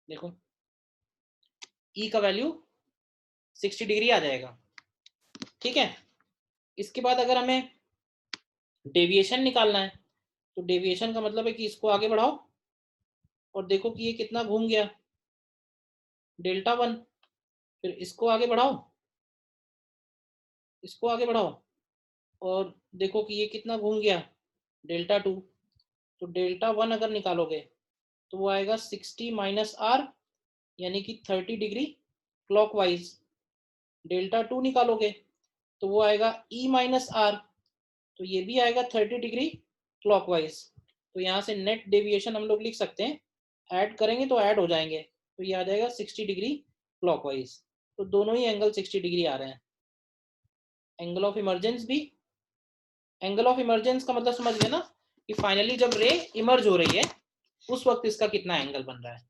S1: देखो e का वैल्यू 60 डिग्री आ जाएगा। ठीक है, इसके बाद अगर हमें डेविएशन निकालना है तो डेविएशन का मतलब है कि इसको आगे बढ़ाओ और देखो कि ये कितना घूम गया, Δ1। फिर इसको आगे बढ़ाओ, इसको आगे बढ़ाओ और देखो कि ये कितना घूम गया, Δ2। तो Δ1 अगर निकालोगे तो वो आएगा 60 माइनस r यानी कि 30 डिग्री क्लॉकवाइज। Δ2 निकालोगे तो वो आएगा e माइनस r, तो ये भी आएगा 30 डिग्री क्लॉकवाइज। तो यहाँ से नेट डेविएशन हम लोग लिख सकते हैं, ऐड करेंगे तो ऐड हो जाएंगे, तो ये आ जाएगा 60 डिग्री क्लॉकवाइज। तो दोनों ही एंगल 60 डिग्री आ रहे हैं। एंगल ऑफ इमरजेंस भी, एंगल ऑफ इमरजेंस का मतलब समझ लेना कि फाइनली जब रे इमर्ज हो रही है उस वक्त इसका कितना एंगल बन रहा है।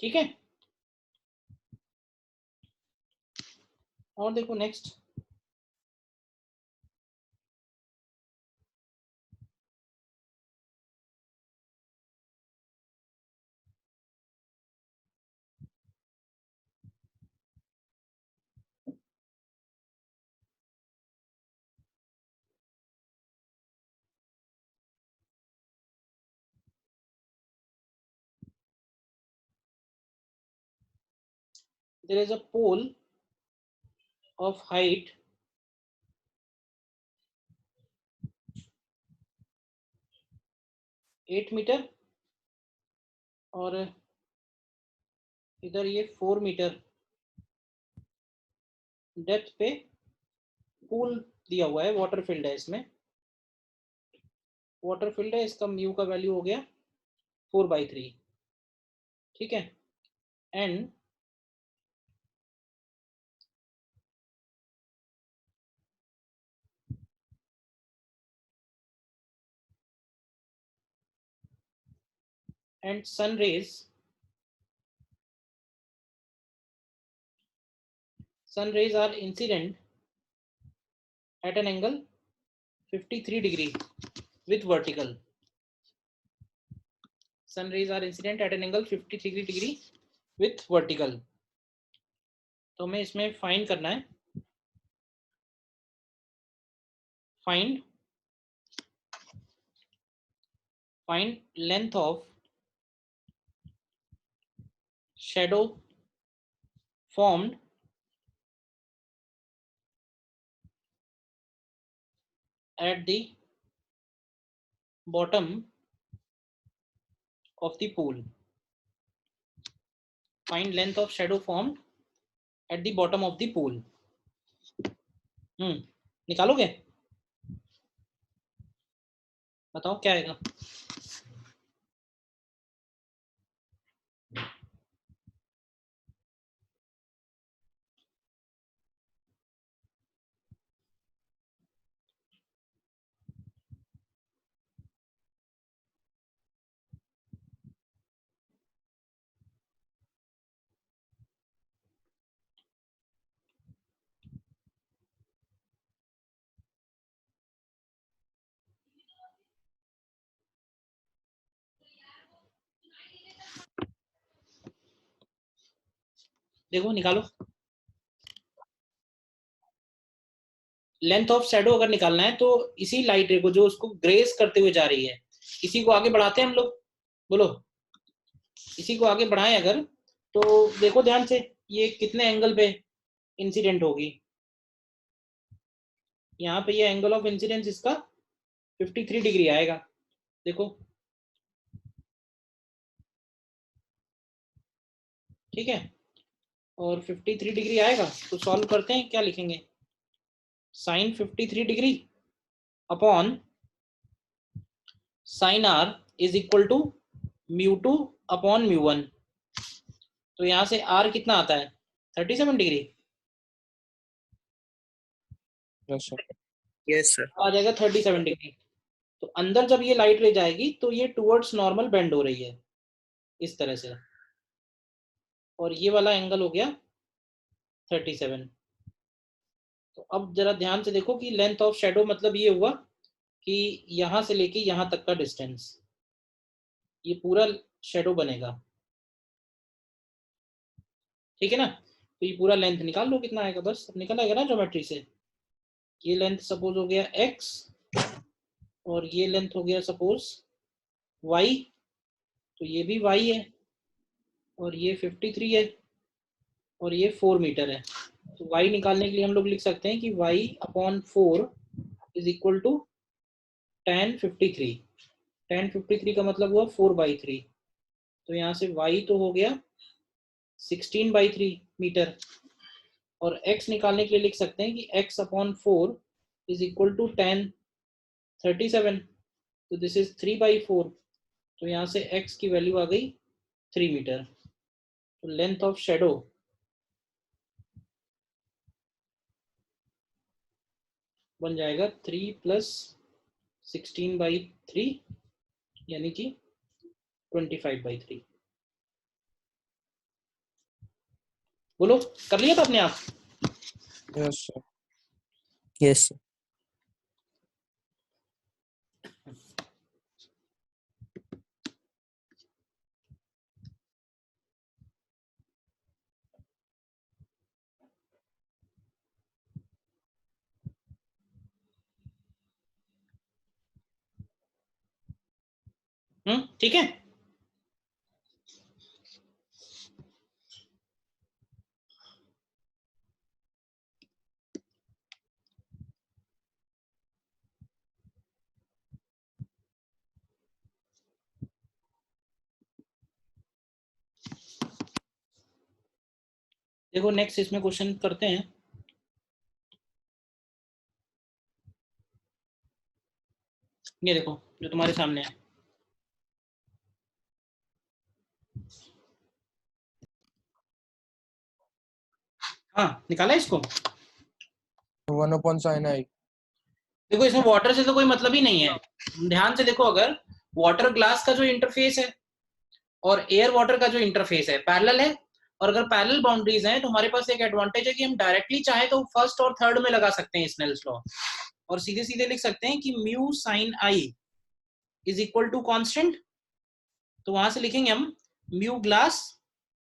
S1: ठीक है, और देखो next, there is a pole of height 8 metre और इधर ये 4 मीटर डेप्थ पे पूल दिया हुआ है, वाटर फील्ड है, इसमें वाटर फील्ड है, इसका म्यू का वैल्यू हो गया 4/3। ठीक है, and sun rays are incident at an angle 53 degree with vertical. Sun rays are incident at an angle 53 degree with vertical. तो हमें इसमें फाइंड करना है, find length of shadow formed at the bottom of the pool. Find length of shadow formed at the bottom of the pool. निकालोगे? बताओ क्या आएगा? देखो निकालो। लेंथ ऑफ शैडो अगर निकालना है तो इसी लाइट रे को जो उसको ग्रेस करते हुए जा रही है, इसी को आगे बढ़ाते हैं हम लोग। बोलो, इसी को आगे बढ़ाएं अगर, तो देखो ध्यान से ये कितने एंगल पे इंसिडेंट होगी। यहाँ पे ये एंगल ऑफ इंसिडेंस इसका 53 डिग्री आएगा। देखो ठीक है, और 53 डिग्री आएगा तो सॉल्व करते हैं। क्या लिखेंगे? Sine 53 degree upon sine R is equal to μ2 upon μ1। तो यहाँ से आर कितना आता है? 37 degree.
S5: Yes sir.
S7: Yes sir.
S1: आ जाएगा 37 डिग्री। तो अंदर जब ये लाइट रे जाएगी तो ये टुवर्ड्स नॉर्मल बेंड हो रही है इस तरह से, और ये वाला एंगल हो गया 37। तो अब जरा ध्यान से देखो कि लेंथ ऑफ शैडो मतलब ये हुआ कि यहां से लेके यहां तक का डिस्टेंस, ये पूरा शैडो बनेगा। ठीक है ना? तो ये पूरा लेंथ निकाल लो कितना आएगा, बस अब निकल आएगा ना ज्योमेट्री से। ये लेंथ सपोज हो गया x और ये लेंथ हो गया सपोज y, तो ये भी y है और ये 53 है और ये 4 मीटर है। तो y निकालने के लिए हम लोग लिख सकते हैं कि y upon 4 is equal to tan 53। tan 53 का मतलब हुआ 4/3। तो यहाँ से y तो हो गया 16/3 मीटर, और x निकालने के लिए लिख सकते हैं कि x upon 4 is equal to tan 37। तो दिस इज 3/4। तो यहाँ से x की वैल्यू आ गई 3 मीटर। तो लेंथ ऑफ शैडो बन जाएगा 3 + 16/3 यानी कि 25/3। बोलो, कर लिया था अपने आप?
S5: Yes sir.
S7: Yes sir.
S1: ठीक है। देखो नेक्स्ट इसमें क्वेश्चन करते हैं। ये देखो जो तुम्हारे सामने है, हाँ निकाला इसको।
S5: 1/sin i।
S1: देखो इसमें वाटर से तो कोई मतलब ही नहीं है। ध्यान से देखो, अगर वाटर ग्लास का जो इंटरफेस है और एयर वाटर का जो इंटरफेस है पैरेलल है, और अगर पैरेलल बाउंड्रीज हैं तो हमारे पास एक एडवांटेज है कि हम डायरेक्टली चाहे तो फर्स्ट और थर्ड में लगा सकते हैं स्नेल्स लॉ, और सीधे सीधे लिख सकते हैं कि mu sine i is equal to constant. तो वहां से लिखेंगे हम mu glass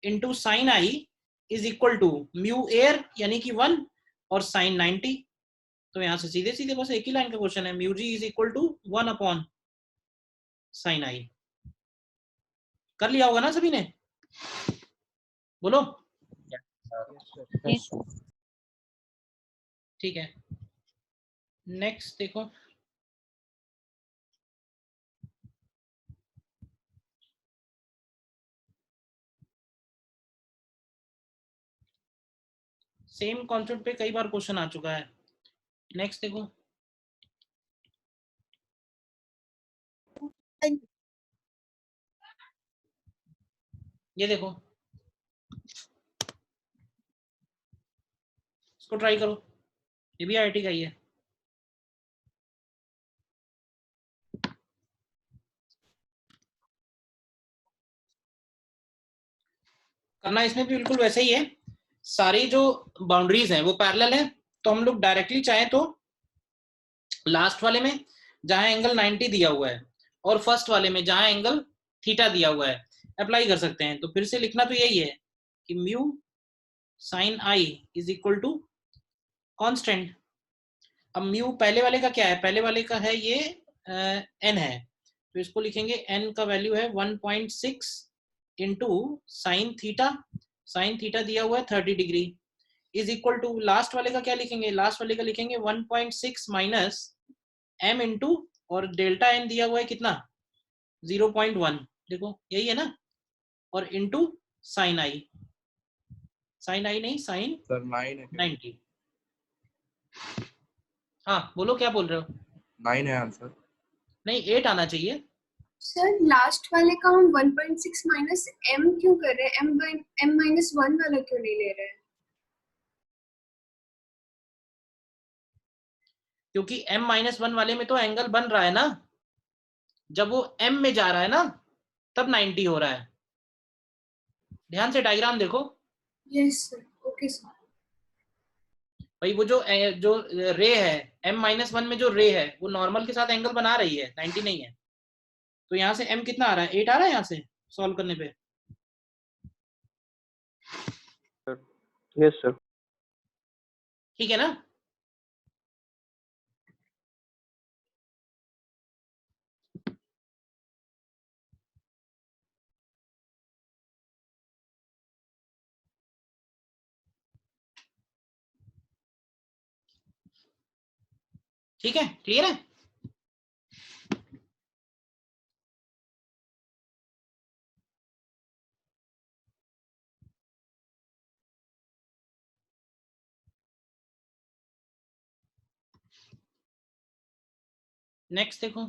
S1: into sine i is equal to mu air यानी कि 1 और साइन 90। तो यहां से सीधे सीधे बस एक ही लाइन का क्वेश्चन है, mu g is equal to 1 upon sine I. कर लिया होगा ना सभी ने? बोलो।
S5: Yes,
S1: ठीक है, नेक्स्ट देखो। सेम कॉन्सेप्ट पे कई बार क्वेश्चन आ चुका है। नेक्स्ट देखो। ये देखो, इसको ट्राई करो, ये भी आईआईटी का ही है। करना इसमें भी बिल्कुल वैसे ही है, सारी जो बाउंड्रीज हैं वो पैरेलल है, तो हम लोग डायरेक्टली चाहें तो लास्ट वाले में जहां एंगल 90 दिया हुआ है और फर्स्ट वाले में जहां एंगल थीटा दिया हुआ है अप्लाई कर सकते हैं। तो फिर से लिखना तो यही है कि mu sine i is equal to constant. अब म्यू पहले वाले का क्या है, पहले वाले का है ये एन है, तो इसको लिखेंगे एन का वैल्यू है 1.6 इंटू साइन थीटा दिया हुआ है 30 degree is equal to last वाले का क्या लिखेंगे, लास्ट वाले का लिखेंगे 1.6 माइनस एम इंटू और डेल्टा एन दिया हुआ है कितना 0.1, देखो यही है ना, और इंटू साइन आई नहीं साइन
S2: सर 9 है क्या?
S1: 90। हाँ बोलो क्या बोल रहे हो?
S2: 9 है आंसर।
S1: नहीं 8 आना चाहिए।
S3: सर लास्ट वाले का हम 1.6 माइनस m क्यों कर रहे हैं, m माइनस 1 वाला क्यों नहीं ले रहे हैं?
S1: क्योंकि m माइनस 1 वाले में तो एंगल बन रहा है ना, जब वो m में जा रहा है ना तब 90 हो रहा है। ध्यान से डायग्राम देखो।
S3: Yes sir, okay sir.
S1: भाई वो जो रे है m माइनस 1 में जो रे है वो नॉर्मल के साथ एंगल बना रही है, 90 नहीं है। तो यहाँ से m कितना आ रहा है, 8 आ रहा है यहाँ से सॉल्व करने पे।
S4: Yes sir.
S1: ठीक है ना? ठीक है, क्लियर है? नेक्स्ट देखो।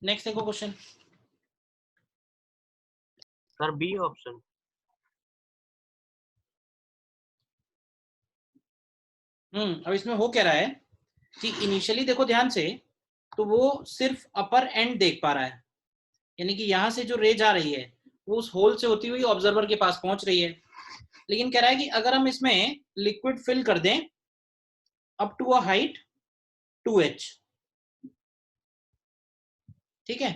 S1: नेक्स्ट देखो क्वेश्चन।
S4: Sir B option.
S1: अब इसमें हो क्या रहा है कि इनिशियली देखो ध्यान से, तो वो सिर्फ अपर एंड देख पा रहा है, यानी कि यहाँ से जो रे जा रही है वो उस होल से होती हुई ऑब्जर्वर के पास पहुंच रही है। लेकिन कह रहा है कि अगर हम इसमें लिक्विड फिल कर दें up to a height 2h, ठीक है,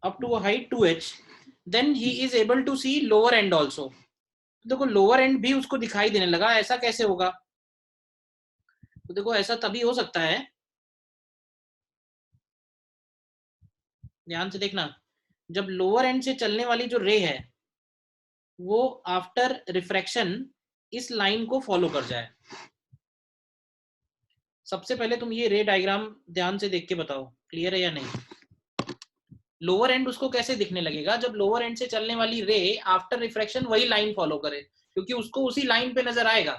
S1: up to a height 2h, then he is able to see lower end also. देखो लोअर एंड भी उसको दिखाई देने लगा, ऐसा कैसे होगा? तो देखो ऐसा तभी हो सकता है, ध्यान से देखना, जब लोअर एंड से चलने वाली जो रे है वो आफ्टर रिफ्रैक्शन इस लाइन को फॉलो कर जाए। सबसे पहले तुम ये रे डायग्राम ध्यान से देख के बताओ क्लियर है या नहीं। लोअर एंड उसको कैसे दिखने लगेगा जब लोअर एंड से चलने वाली रे आफ्टर रिफ्रैक्शन वही लाइन फॉलो करे, क्योंकि उसको उसी लाइन पे नजर आएगा,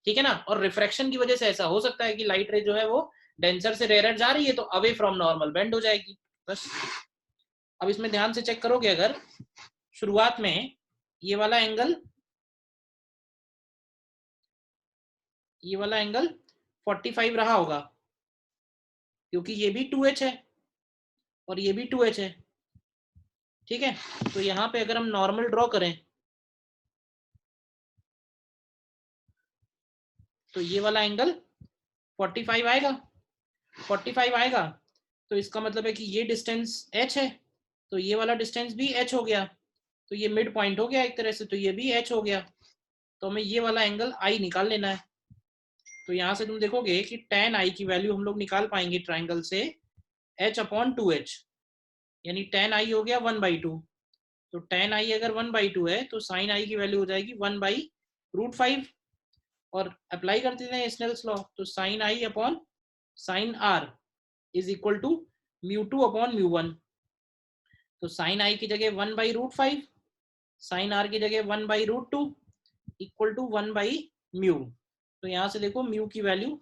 S1: ठीक है ना। और रिफ्रैक्शन की वजह से ऐसा हो सकता है कि लाइट रे जो है वो डेंसर से रेयर जा रही है तो अवे फ्रॉम नॉर्मल बेंड हो जाएगी, बस। अब इसमें ध्यान से चेक करोगे, अगर शुरुआत में ये वाला एंगल 45 रहा होगा, क्योंकि ये भी 2h है और ये भी 2h है, ठीक है। तो यहाँ पे अगर हम नॉर्मल ड्रॉ करें तो ये वाला एंगल 45 आएगा, 45 आएगा, तो इसका मतलब है कि ये डिस्टेंस h है, तो ये वाला डिस्टेंस भी h हो गया, तो ये मिड पॉइंट हो गया एक तरह से, तो ये भी h हो गया। तो हमें ये वाला एंगल I निकाल लेना है। तो यहाँ से तुम देखोगे कि tan i की वैल्यू हम लोग निकाल पाएंगे ट्राइंगल से h/2h, यानी tan i हो गया 1/2। तो tan i अगर 1/2 है तो sin i की वैल्यू हो जाएगी 1/√5। और अप्लाई कर देते हैं स्नेल्स लॉ, तो sin i upon sin r is equal to μ2 upon μ1। तो sin i की जगह 1/√5, sin r की जगह 1/√2 इक्वल टू 1/μ। तो यहाँ से देखो म्यू की वैल्यू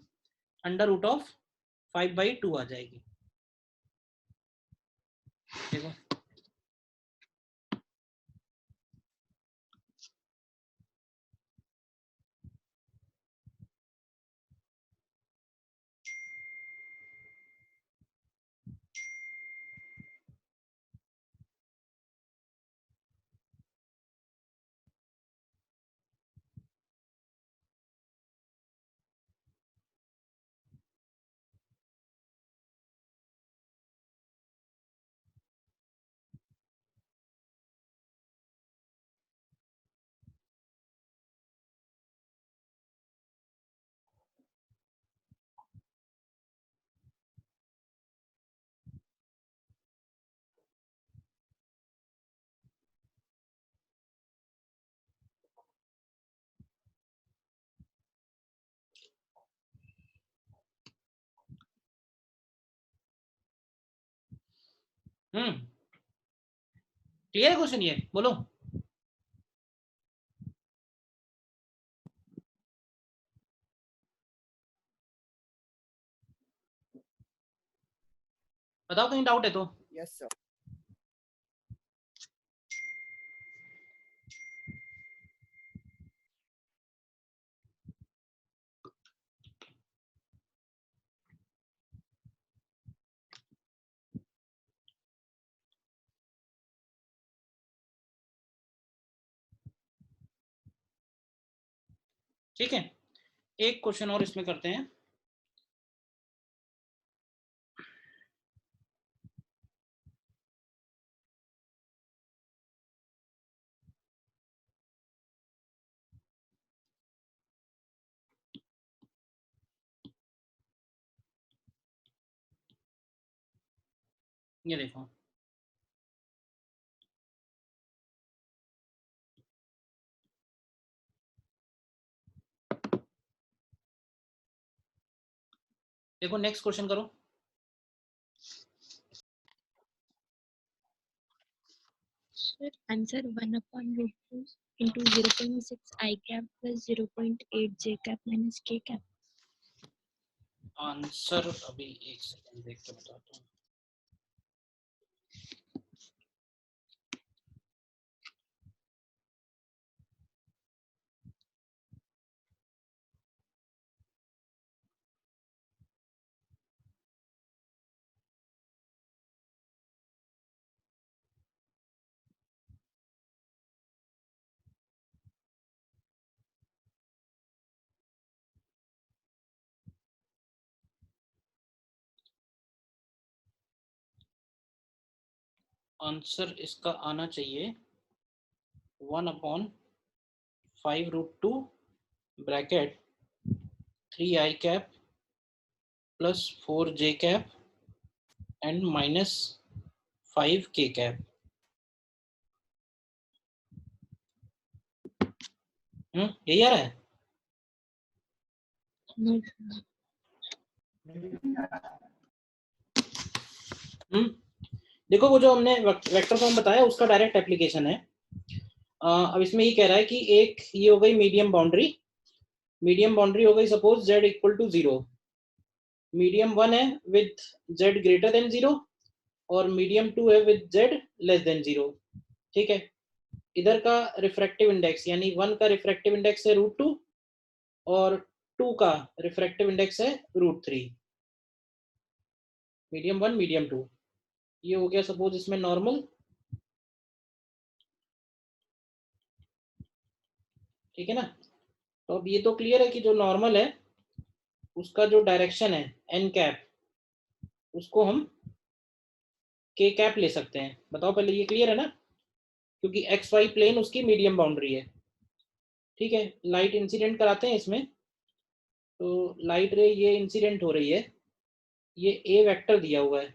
S1: √5/2 आ जाएगी। देखो क्लियर है क्वेश्चन, ये बोलो। बताओ कहीं डाउट है तो।
S7: Yes sir.
S1: ठीक है, एक क्वेश्चन और इसमें करते हैं। ये देखो, देखो नेक्स्ट क्वेश्चन करो।
S8: Sir, answer 1/√2 into 0.6 I cap plus 0.8 J cap minus K cap.
S1: Answer अभी एक सेकंड देख के बताता हूँ। आंसर इसका आना चाहिए 1/5√2 bracket 3i cap plus 4j cap and minus 5k cap. यही आ रहा है।
S8: No.
S1: देखो वो जो हमने वेक्टर फॉर्म बताया उसका डायरेक्ट एप्लीकेशन है। अब इसमें ये कह रहा है कि एक ये हो गई मीडियम बाउंड्री, मीडियम बाउंड्री हो गई suppose z equal to 0, medium 1 है विद z ग्रेटर देन 0 और मीडियम 2 है विद z लेस देन 0। ठीक है, इधर का रिफ्रैक्टिव इंडेक्स यानी 1 का रिफ्रैक्टिव इंडेक्स है √2 और 2 का रिफ्रैक्टिव इंडेक्स है √3। मीडियम 1 मीडियम 2 ये हो गया सपोज इसमें नॉर्मल। ठीक है ना, तो अब ये तो क्लियर है कि जो नॉर्मल है उसका जो डायरेक्शन है एन कैप उसको हम के कैप ले सकते हैं। बताओ पहले, ये क्लियर है ना, क्योंकि एक्स वाई प्लेन उसकी मीडियम बाउंड्री है। ठीक है, लाइट इंसिडेंट कराते हैं इसमें। तो लाइट रे ये इंसिडेंट हो रही है, ये ए वेक्टर दिया हुआ है,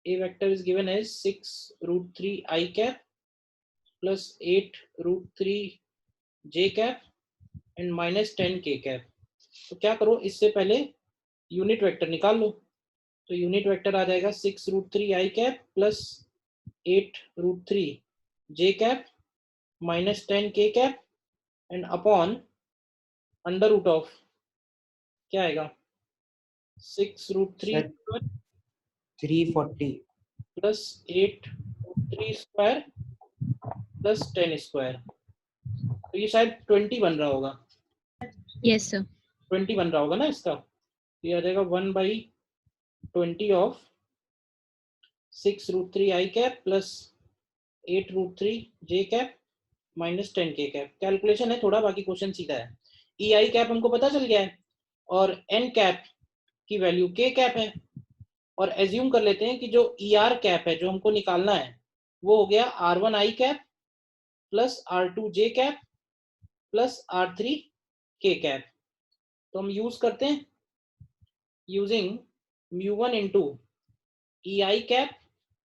S1: A vector is given as 6√3 i cap plus 8√3 j cap and -10 k cap. तो क्या करो, इससे पहले यूनिट वेक्टर निकाल लो। तो यूनिट वेक्टर आ जाएगा 6√3 i cap plus 8√3 j cap -10 k cap and upon under root of क्या आएगा 6√3
S7: sir 340
S1: plus 8√3 square plus 10 square. तो ये शायद 20 बन रहा होगा,
S8: Yes, sir.
S1: 20 बन रहा होगा ना इसका। ये आ जाएगा 1/20 of 6√3 i cap plus 8√3 j cap -10 k cap. Calculation है थोड़ा, बाकी क्वेश्चन सीधा है। ई आई कैप हमको पता चल गया है और एन कैप की वैल्यू k कैप है, और एज्यूम कर लेते हैं कि जो ई आर कैप है जो हमको निकालना है वो हो गया R1 i cap plus R2 j cap plus R3 k cap. तो हम यूज करते हैं using μ1 into e i cap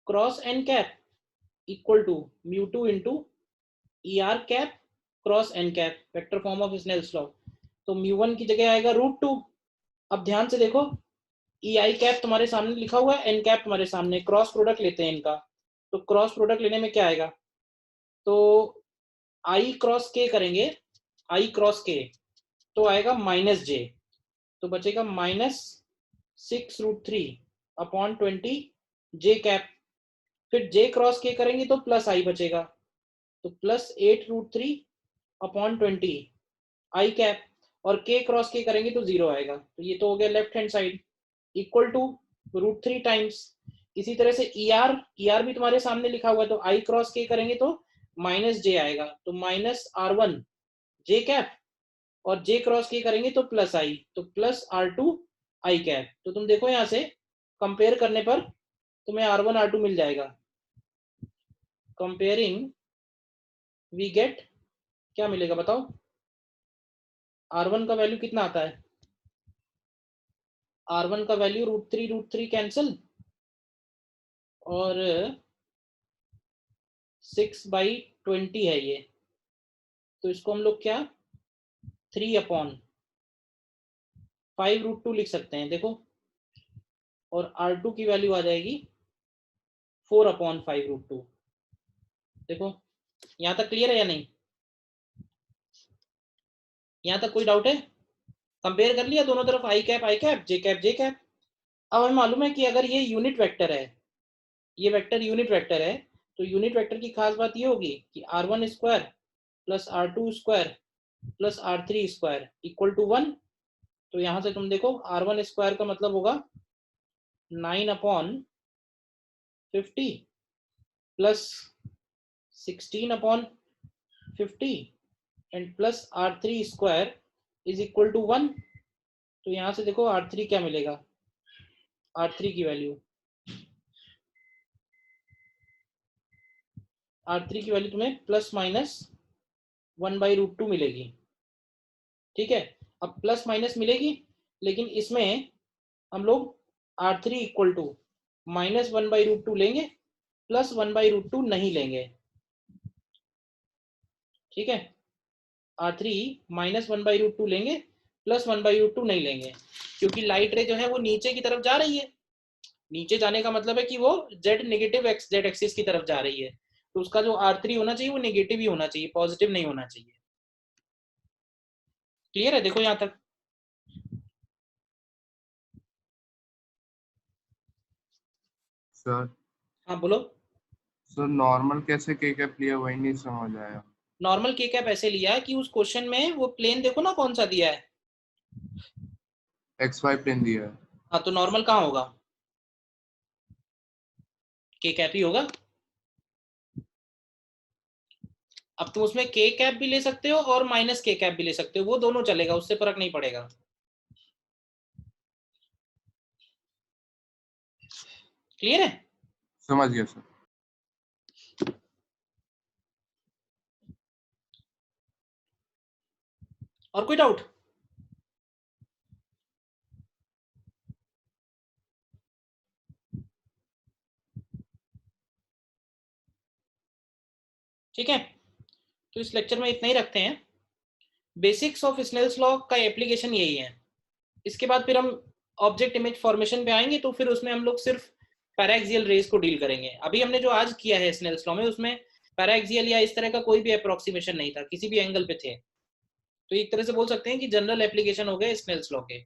S1: cross N cap equal to μ2 into E R cap cross N cap, vector form of Snell's law. तो μ1 की जगह आएगा √2। अब ध्यान से देखो, ई आई कैप तुम्हारे सामने लिखा हुआ है, एन कैप तुम्हारे सामने, क्रॉस प्रोडक्ट लेते हैं इनका। तो क्रॉस प्रोडक्ट लेने में क्या आएगा, तो आई क्रॉस के करेंगे, आई क्रॉस के तो आएगा -j, तो बचेगा -6√3 अपॉन 20 j कैप। फिर j क्रॉस के करेंगे तो प्लस आई बचेगा, तो प्लस 8√3 अपॉन 20 आई कैप, और k क्रॉस के करेंगे तो 0 आएगा। तो ये तो हो गया left hand side equal to √3 times. इसी तरह से ई आर भी तुम्हारे सामने लिखा हुआ है, तो आई क्रॉस के करेंगे तो -j आएगा, तो -R1 j कैप, और j क्रॉस के करेंगे तो प्लस आई, तो प्लस R2 आई कैप। तो तुम देखो यहां से कंपेयर करने पर तुम्हें R1 R2 मिल जाएगा। कंपेयरिंग वी गेट, क्या मिलेगा बताओ, R1 का वैल्यू कितना आता है, R1 का वैल्यू √3 कैंसिल, और 6/20 है ये, तो इसको हम लोग क्या 3/5√2 लिख सकते हैं। देखो, और R2 की वैल्यू आ जाएगी 4/5√2। देखो यहां तक क्लियर है या नहीं, यहां तक कोई डाउट है? कंपेयर कर लिया दोनों तरफ, आई कैप जे कैप जे कैप। अब हमें मालूम है कि अगर ये यूनिट वेक्टर है, ये वेक्टर यूनिट वेक्टर है, तो यूनिट वेक्टर की खास बात ये होगी कि R1 square plus R2 square plus R3 square equal to 1। तो यहां से तुम देखो R1 स्क्वायर का मतलब होगा 9/50 plus 16/50 and plus R3 square is equal to 1। तो यहां से देखो R3 क्या मिलेगा, R3 की वैल्यू, R3 की वैल्यू तुम्हें ±1/√2 मिलेगी। ठीक है, अब प्लस माइनस मिलेगी, लेकिन इसमें हम लोग R3 इक्वल टू -1/√2 लेंगे, +1/√2 नहीं लेंगे। ठीक है, R3 -1/√2 लेंगे, +1/√2 नहीं लेंगे, क्योंकि लाइट रे जो है वो नीचे की तरफ जा रही है। नीचे जाने का मतलब है कि वो z नेगेटिव z एक्सिस की तरफ जा रही है, तो उसका जो R3 होना चाहिए वो नेगेटिव ही होना चाहिए, पॉजिटिव नहीं होना चाहिए। क्लियर है? देखो यहां तक
S2: सर
S1: हाँ बोलो।
S2: सर नॉर्मल कैसे के कैप लिया वही नहीं समझ आया।
S1: नॉर्मल के कैप ऐसे लिया है कि उस क्वेश्चन में वो प्लेन देखो ना कौन सा दिया है,
S2: XY प्लेन दिया है।
S1: हाँ तो नॉर्मल कहाँ होगा, के कैप ही होगा। अब तुम उसमें के कैप भी ले सकते हो और माइनस के कैप भी ले सकते हो, वो दोनों चलेगा, उससे फर्क नहीं पड़ेगा। क्लियर है?
S2: समझ गया सर।
S1: और कोई डाउट? ठीक है, तो इस लेक्चर में इतना ही रखते हैं। बेसिक्स ऑफ स्नेल्स लॉ का एप्लीकेशन यही है। इसके बाद फिर हम ऑब्जेक्ट इमेज फॉर्मेशन पे आएंगे, तो फिर उसमें हम लोग सिर्फ पैराक्सियल रेज को डील करेंगे। अभी हमने जो आज किया है स्नेल्स लॉ में, उसमें पैराक्सियल या इस तरह का कोई भी अप्रोक्सीमेशन नहीं था, किसी भी एंगल पे थे। तो एक तरह से बोल सकते हैं कि जनरल एप्लीकेशन हो गए स्नेल्स लॉ के।